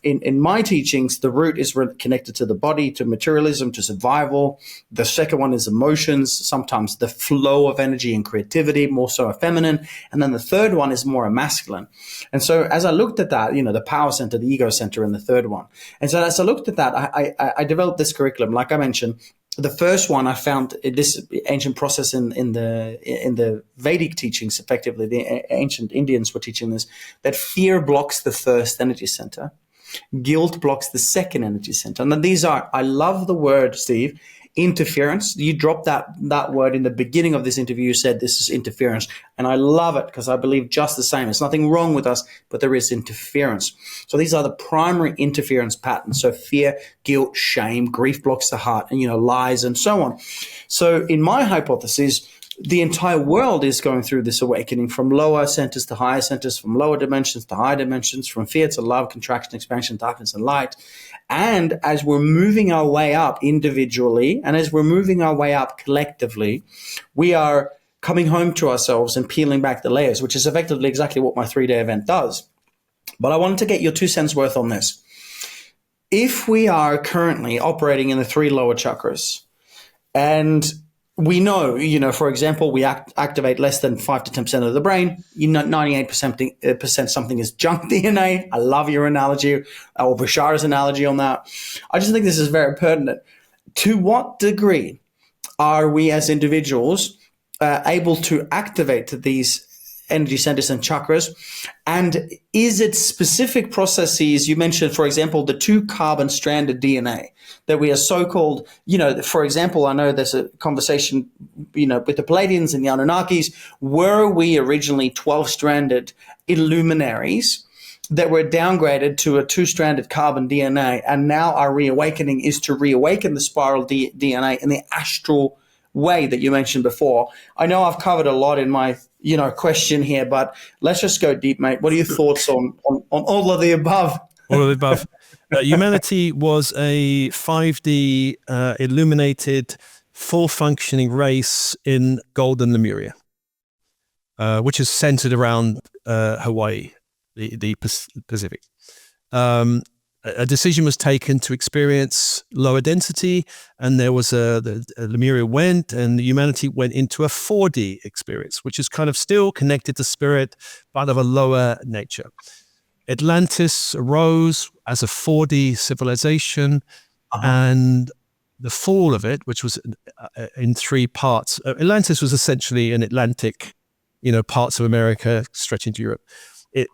In my teachings, the root is connected to the body, to materialism, to survival. The second one is emotions, sometimes the flow of energy and creativity, more so a feminine. And then the third one is more a masculine. And so as I looked at that, the power center, the ego center, and the third one. And so as I looked at that, I developed this curriculum. Like I mentioned, the first one I found this ancient process in the Vedic teachings. Effectively, the ancient Indians were teaching this, that fear blocks the first energy center, guilt blocks the second energy center. And then these are, I love the word, Steve, interference. You dropped that word in the beginning of this interview. You said this is interference. And I love it because I believe just the same. There's nothing wrong with us, but there is interference. So these are the primary interference patterns. So fear, guilt, shame, grief blocks the heart, and, lies and so on. So in my hypothesis, the entire world is going through this awakening from lower centers to higher centers, from lower dimensions to higher dimensions, from fear to love, contraction, expansion, darkness, and light. And as we're moving our way up individually, and as we're moving our way up collectively, we are coming home to ourselves and peeling back the layers, which is effectively exactly what my 3-day event does. But I wanted to get your 2 cents worth on this. If we are currently operating in the 3 lower chakras, and we know, for example, we activate less than 5 to 10% of the brain. 98% something is junk DNA. I love your analogy, or Bashar's analogy on that. I just think this is very pertinent. To what degree are we as individuals able to activate these energy centers and chakras? And is it specific processes? You mentioned, for example, the 2 carbon stranded DNA that we are so-called, for example, I know there's a conversation, with the Palladians and the Anunnakis. Were we originally 12 stranded illuminaries that were downgraded to a two-stranded carbon DNA, and now our reawakening is to reawaken the spiral DNA in the astral way that you mentioned before. I know I've covered a lot in my question here, but let's just go deep, mate. What are your thoughts on all of the above? All of the above. Humanity was a 5D illuminated, full functioning race in golden Lemuria, which is centered around Hawaii, the Pacific. A decision was taken to experience lower density, and there was Lemuria went, and humanity went into a 4D experience, which is kind of still connected to spirit, but of a lower nature. Atlantis arose as a 4D civilization, and the fall of it, which was in three parts. Atlantis was essentially an Atlantic, parts of America stretching to Europe.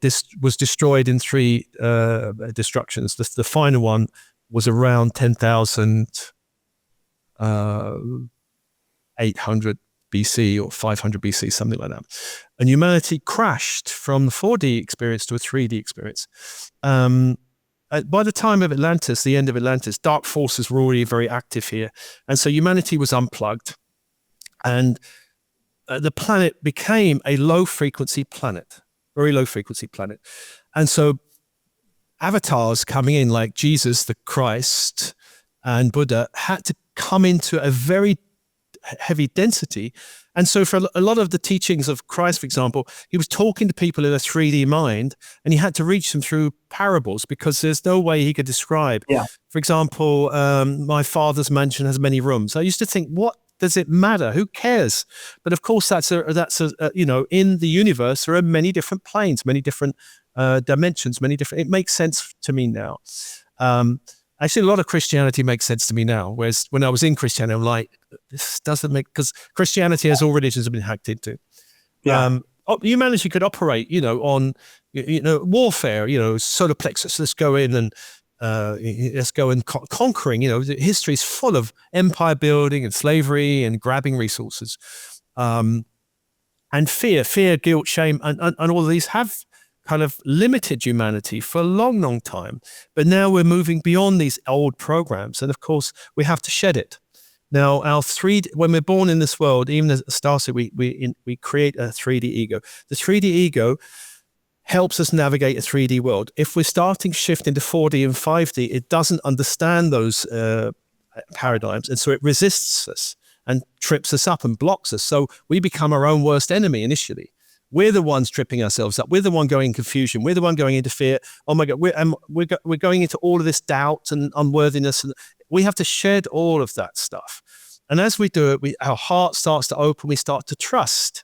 This was destroyed in three destructions. The final one was around 10,800 BC or 500 BC, something like that. And humanity crashed from the 4D experience to a 3D experience. By the time of Atlantis, the end of Atlantis, dark forces were already very active here. And so humanity was unplugged. And the planet became a low-frequency planet, very low-frequency planet. And so avatars coming in like Jesus, the Christ, and Buddha had to come into a very heavy density. And so for a lot of the teachings of Christ, for example, he was talking to people in a 3D mind, and he had to reach them through parables because there's no way he could describe. Yeah. For example, my father's mansion has many rooms. I used to think, what does it matter? Who cares? But of course, that's in the universe, there are many different planes, many different dimensions, it makes sense to me now. Actually, a lot of Christianity makes sense to me now, whereas when I was in Christianity, I'm like, this doesn't make, because Christianity, as all religions, have been hacked into. Yeah. Humanity could operate, on, warfare, solar plexus, let's go in and conquering, history is full of empire building and slavery and grabbing resources. And fear, guilt, shame, and all of these have kind of limited humanity for a long, long time. But now we're moving beyond these old programs. And of course, we have to shed it. Now, when we're born in this world, even as a starseed, we create a 3D ego. The 3D ego helps us navigate a 3D world. If we're starting shift into 4D and 5D, it doesn't understand those paradigms. And so it resists us and trips us up and blocks us. So we become our own worst enemy initially. We're the ones tripping ourselves up. We're the one going in confusion. We're the one going into fear. Oh my God, we're going into all of this doubt and unworthiness. And we have to shed all of that stuff. And as we do it, our heart starts to open. We start to trust,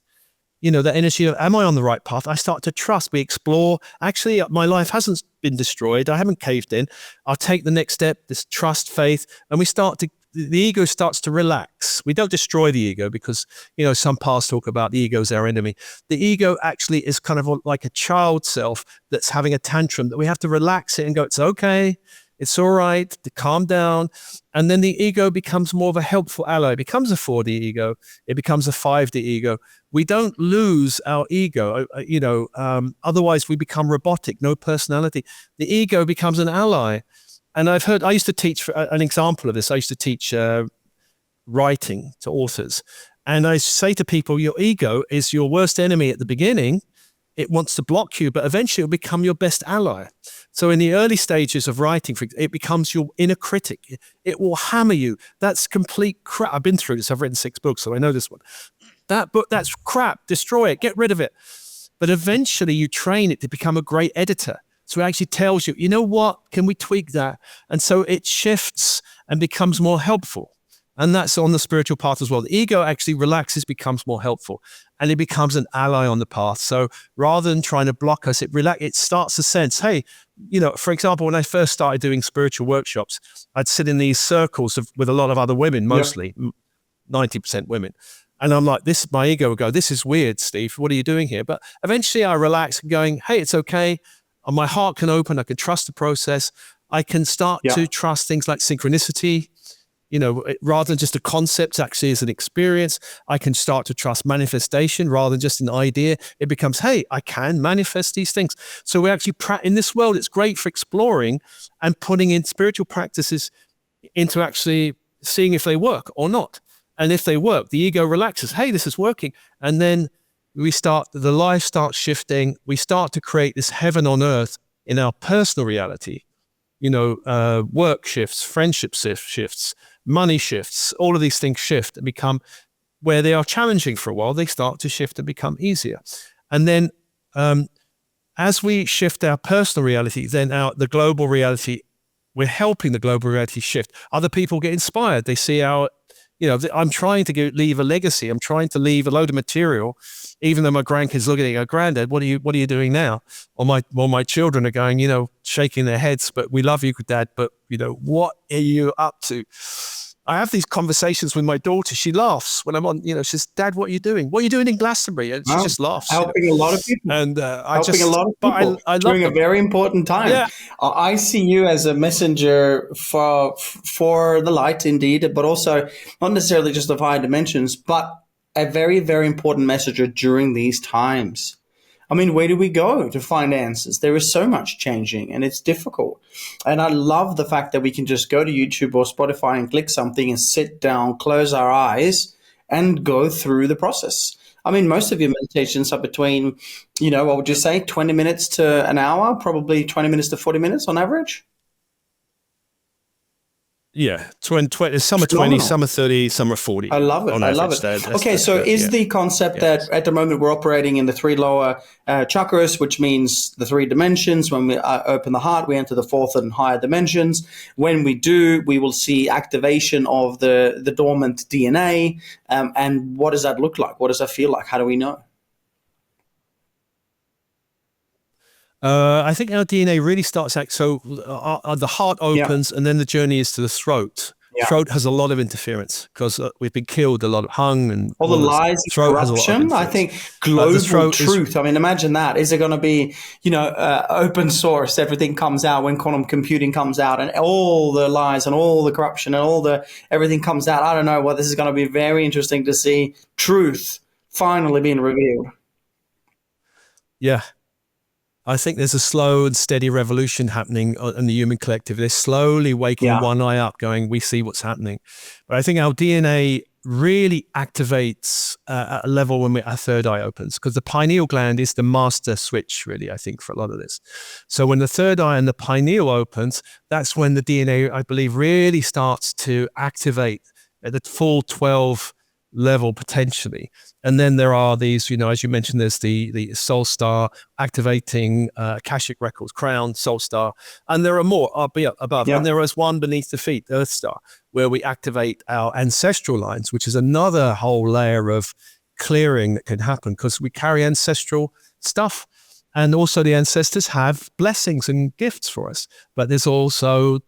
the energy of, am I on the right path? I start to trust. We explore. Actually, my life hasn't been destroyed. I haven't caved in. I'll take the next step, this trust, faith, and the ego starts to relax. We don't destroy the ego because, some paths talk about the ego is our enemy. The ego actually is kind of like a child self that's having a tantrum that we have to relax it and go, it's okay, it's all right, to calm down. And then the ego becomes more of a helpful ally. It becomes a 4D ego. It becomes a 5D ego. We don't lose our ego, otherwise we become robotic, no personality. The ego becomes an ally. And I used to teach, an example of this, I used to teach writing to authors. And I say to people, your ego is your worst enemy at the beginning. It wants to block you, but eventually it'll become your best ally. So in the early stages of writing, it becomes your inner critic. It will hammer you. That's complete crap. I've been through this. I've written 6 books, so I know this one. That book, that's crap. Destroy it. Get rid of it. But eventually you train it to become a great editor. So it actually tells you, you know what, can we tweak that? And so it shifts and becomes more helpful. And that's on the spiritual path as well. The ego actually relaxes, becomes more helpful, and it becomes an ally on the path. So rather than trying to block us, it starts to sense, hey, for example, when I first started doing spiritual workshops, I'd sit in these circles with a lot of other women, mostly 90% women. And I'm like, my ego would go, this is weird, Steve. What are you doing here? But eventually I relax going, hey, it's okay. And my heart can open. I can trust the process. I can start to trust things like synchronicity. rather than just a concept, actually as an experience. I can start to trust manifestation rather than just an idea. It becomes, hey, I can manifest these things. So we actually, in this world, it's great for exploring and putting in spiritual practices into actually seeing if they work or not. And if they work, the ego relaxes. Hey, this is working. And then the life starts shifting. We start to create this heaven on earth in our personal reality. Work shifts, friendship shifts, money shifts, all of these things shift and become, where they are challenging for a while, they start to shift and become easier. And then as we shift our personal reality, then the global reality, we're helping the global reality shift. Other people get inspired. They see I'm trying to leave a legacy. I'm trying to leave a load of material, even though my grandkids look at it and go, Granddad, what are you doing now? Or my children are going, shaking their heads, but we love you, Dad, but what are you up to? I have these conversations with my daughter. She laughs when I'm on, she says, Dad, what are you doing? What are you doing in Glastonbury? And she just laughs. Helping a lot of people. And a lot of people I during love a very important time. Yeah. I see you as a messenger for the light, indeed, but also not necessarily just of higher dimensions, but a very, very important messenger during these times. I mean, where do we go to find answers? There is so much changing and it's difficult. And I love the fact that we can just go to YouTube or Spotify and click something and sit down, close our eyes and go through the process. I mean, most of your meditations are between, what would you say, 20 minutes to an hour, probably 20 minutes to 40 minutes on average? Yeah, 20, some are 20, some are 30, some are 40. I love it. I love it. The concept that at the moment we're operating in the 3 lower chakras, which means the 3 dimensions. When we open the heart, we enter the 4th and higher dimensions. When we do, we will see activation of the dormant DNA. And what does that look like? What does that feel like? How do we know? I think our DNA really starts out, so the heart opens and then the journey is to the throat. Yeah. Throat has a lot of interference because we've been killed, a lot of hung and all the lies and corruption. I think global truth. I mean, imagine that. Is it going to be, open source? Everything comes out when quantum computing comes out, and all the lies and all the corruption and everything comes out. I don't know. Well, this is going to be very interesting to see truth finally being revealed. Yeah. I think there's a slow and steady revolution happening in the human collective. They're slowly waking one eye up, going, we see what's happening. But I think our DNA really activates at a level when our third eye opens, because the pineal gland is the master switch, really, I think, for a lot of this. So when the third eye and the pineal opens, that's when the DNA, I believe, really starts to activate at the full 12 level potentially. And then there are these, as you mentioned, there's the soul star activating Akashic records, crown, soul star, and there are more above. And there is one beneath the feet, earth star, where we activate our ancestral lines, which is another whole layer of clearing that can happen because we carry ancestral stuff. And also the ancestors have blessings and gifts for us. But there's also,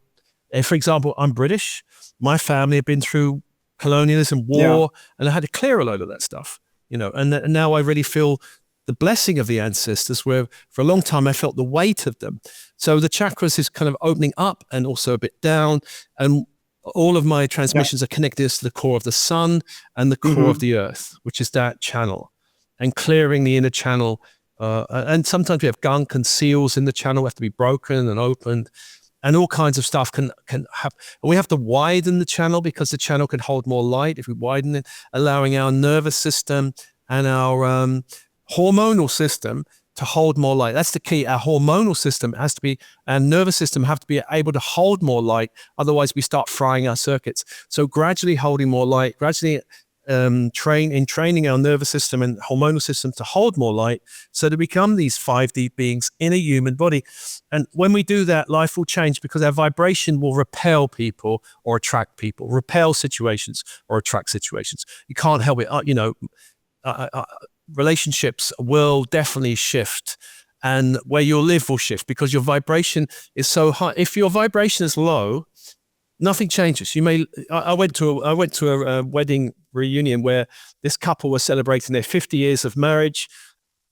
for example, I'm British. My family have been through colonialism, war, and I had to clear a load of that stuff, and now I really feel the blessing of the ancestors, where for a long time I felt the weight of them. So the chakras is kind of opening up and also a bit down, and all of my transmissions are connected to the core of the sun and the core of the earth, which is that channel, and clearing the inner channel. And sometimes we have gunk and seals in the channel have to be broken and opened. And all kinds of stuff can happen. We have to widen the channel because the channel can hold more light if we widen it, allowing our nervous system and our hormonal system to hold more light. That's the key. Our hormonal system has to be, and nervous system have to be able to hold more light. Otherwise, we start frying our circuits. So gradually holding more light, gradually training our nervous system and hormonal system to hold more light so to become these 5D beings in a human body. And when we do that, life will change because our vibration will repel people or attract people, repel situations or attract situations. You can't help it. Relationships will definitely shift, and where you'll live will shift because your vibration is so high. If your vibration is low, nothing changes. I went to a wedding reunion where this couple were celebrating their 50 years of marriage.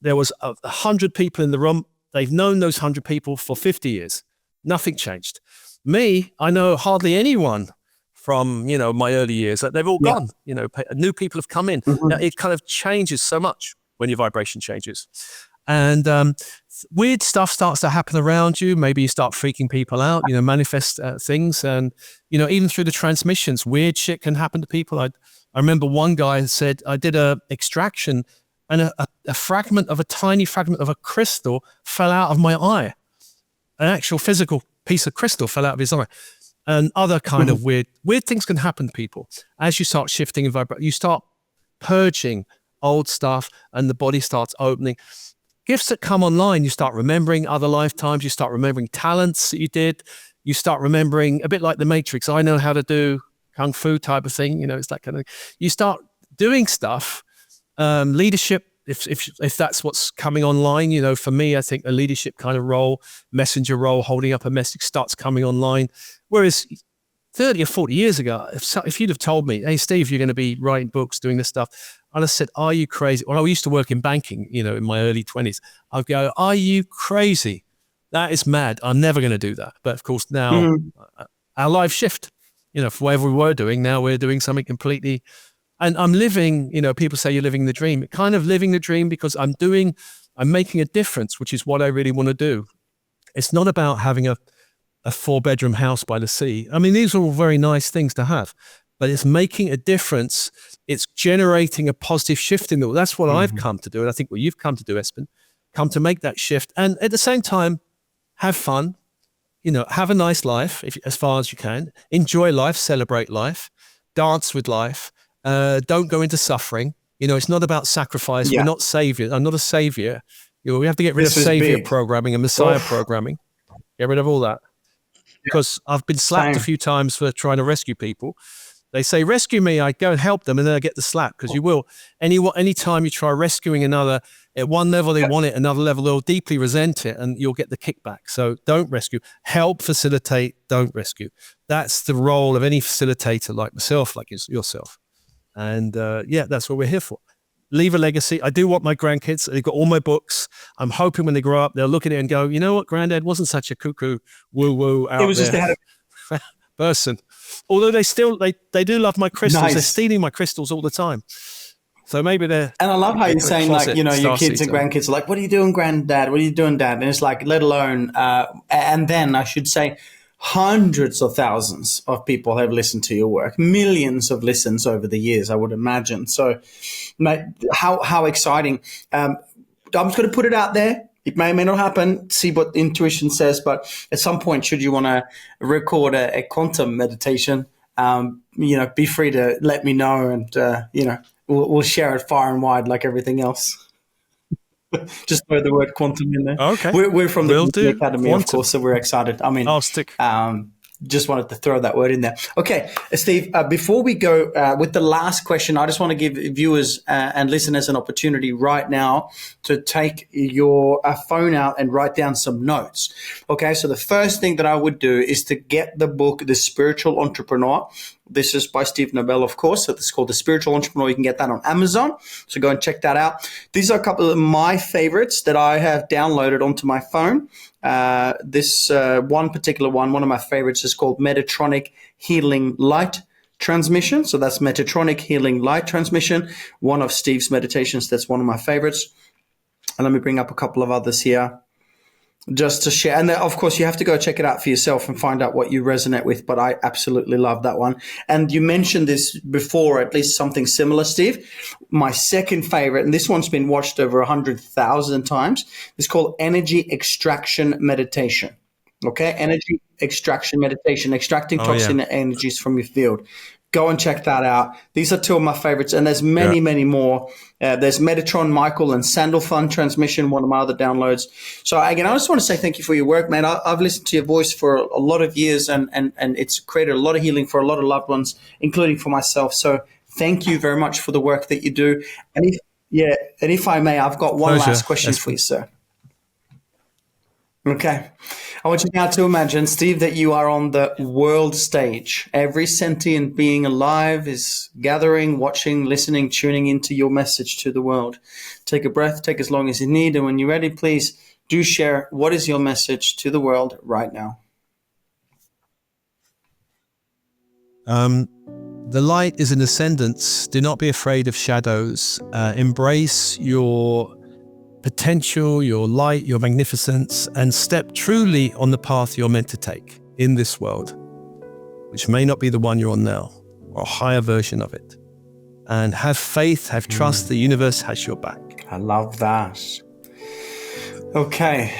There was 100 people in the room. They've known those 100 people for 50 years. Nothing changed. Me, I know hardly anyone from, my early years, that they've all gone. New people have come in. Mhm. It kind of changes so much when your vibration changes. And weird stuff starts to happen around you. Maybe you start freaking people out, manifest things. And, even through the transmissions, weird shit can happen to people. I remember one guy said, I did a extraction and a fragment of a tiny fragment of a crystal fell out of my eye. An actual physical piece of crystal fell out of his eye. And other kind of weird things can happen to people. As you start shifting and vibrating, you start purging old stuff and the body starts opening. Gifts that come online, you start remembering other lifetimes, you start remembering talents that you did, you start remembering, a bit like the Matrix, I know how to do Kung Fu type of thing, it's that kind of, you start doing stuff, leadership, if that's what's coming online, for me, I think a leadership kind of role, messenger role, holding up a message starts coming online. Whereas 30 or 40 years ago, if you'd have told me, hey, Steve, you're going to be writing books, doing this stuff, I'd have said, are you crazy? Well, I used to work in banking, in my early 20s. I'd go, are you crazy? That is mad. I'm never going to do that. But of course, now our lives shift. For whatever we were doing, now we're doing something completely. And I'm living, people say you're living the dream. Kind of living the dream because I'm making a difference, which is what I really want to do. It's not about having a 4-bedroom house by the sea. I mean, these are all very nice things to have, but it's making a difference. It's generating a positive shift in the world. That's what I've come to do. And I think what you've come to do, Espen, come to make that shift. And at the same time, have fun, have a nice life as far as you can. Enjoy life, celebrate life, dance with life. Don't go into suffering. It's not about sacrifice. Yeah. We're not savior. I'm not a savior. We have to get rid This of is savior big. programming and messiah programming. Get rid of all that. Because I've been slapped a few times for trying to rescue people. They say, rescue me. I go and help them, and then I get the slap, because you will. Any time you try rescuing another, at one level they want it, another level they'll deeply resent it, and you'll get the kickback. So don't rescue. Help, facilitate, don't rescue. That's the role of any facilitator like myself, like yourself. And that's what we're here for. Leave a legacy. I do want my grandkids, they've got all my books. I'm hoping when they grow up, they'll look at it and go, you know what, Granddad wasn't such a cuckoo, woo-woo out there. It was just they had a person. Although they do love my crystals. Nice. They're stealing my crystals all the time. So maybe they're... And I love how you're saying, like, your kids and grandkids are like, what are you doing, Granddad? What are you doing, Dad? And it's like, let alone, and then I should say, hundreds of thousands of people have listened to your work, millions of listens over the years, I would imagine. So mate, how exciting. I'm just going to put it out there. It may or may not happen, see what intuition says, but at some point, should you want to record a quantum meditation, be free to let me know, and, we'll share it far and wide like everything else. Just throw the word quantum in there. Okay. We're from the Will do. Academy, Quantum. of course, so we're excited. I mean, I'll stick. Just wanted to throw that word in there. Okay, Steve, before we go with the last question, I just want to give viewers and listeners an opportunity right now to take your phone out and write down some notes. Okay, so the first thing that I would do is to get the book, The Spiritual Entrepreneur. This is by Steve Nobel, of course. So it's called The Spiritual Entrepreneur. You can get that on Amazon. So go and check that out. These are a couple of my favorites that I have downloaded onto my phone. This one particular one of my favorites is called Metatronic Healing Light Transmission. So that's Metatronic Healing Light Transmission, one of Steve's meditations. That's one of my favorites. And let me bring up a couple of others here just to share. And then, of course, you have to go check it out for yourself and find out what you resonate with. But I absolutely love that one. And you mentioned this before, at least something similar, Steve. My second favorite, and this one's been watched over 100,000 times, is called Energy Extraction Meditation. Okay, energy extraction meditation, extracting toxin energies from your field. Go and check that out. These are two of my favorites, and there's many, many more. There's Metatron, Michael, and Sandalphon Transmission, one of my other downloads. So again, I just want to say thank you for your work, man. I've listened to your voice for a lot of years, and it's created a lot of healing for a lot of loved ones, including for myself. So thank you very much for the work that you do. And if I may, I've got one last question for you, sir. Okay. I want you now to imagine, Steve, that you are on the world stage. Every sentient being alive is gathering, watching, listening, tuning into your message to the world. Take a breath, take as long as you need. And when you're ready, please do share what is your message to the world right now. The light is an ascendance. Do not be afraid of shadows. Embrace your potential, your light, your magnificence, and step truly on the path you're meant to take in this world, which may not be the one you're on now, or a higher version of it. And have faith, have trust, the universe has your back. I love that. Okay.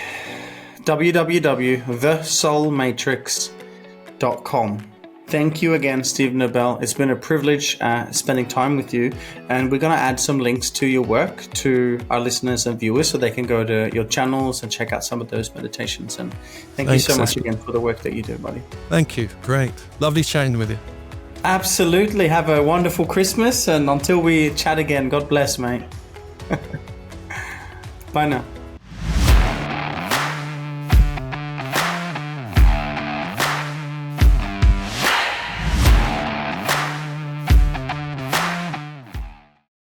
www.thesoulmatrix.com. Thank you again, Steve Nobel. It's been a privilege spending time with you. And we're going to add some links to your work to our listeners and viewers so they can go to your channels and check out some of those meditations. And thanks you so much again for the work that you do, buddy. Thank you. Great. Lovely chatting with you. Absolutely. Have a wonderful Christmas. And until we chat again, God bless, mate. Bye now.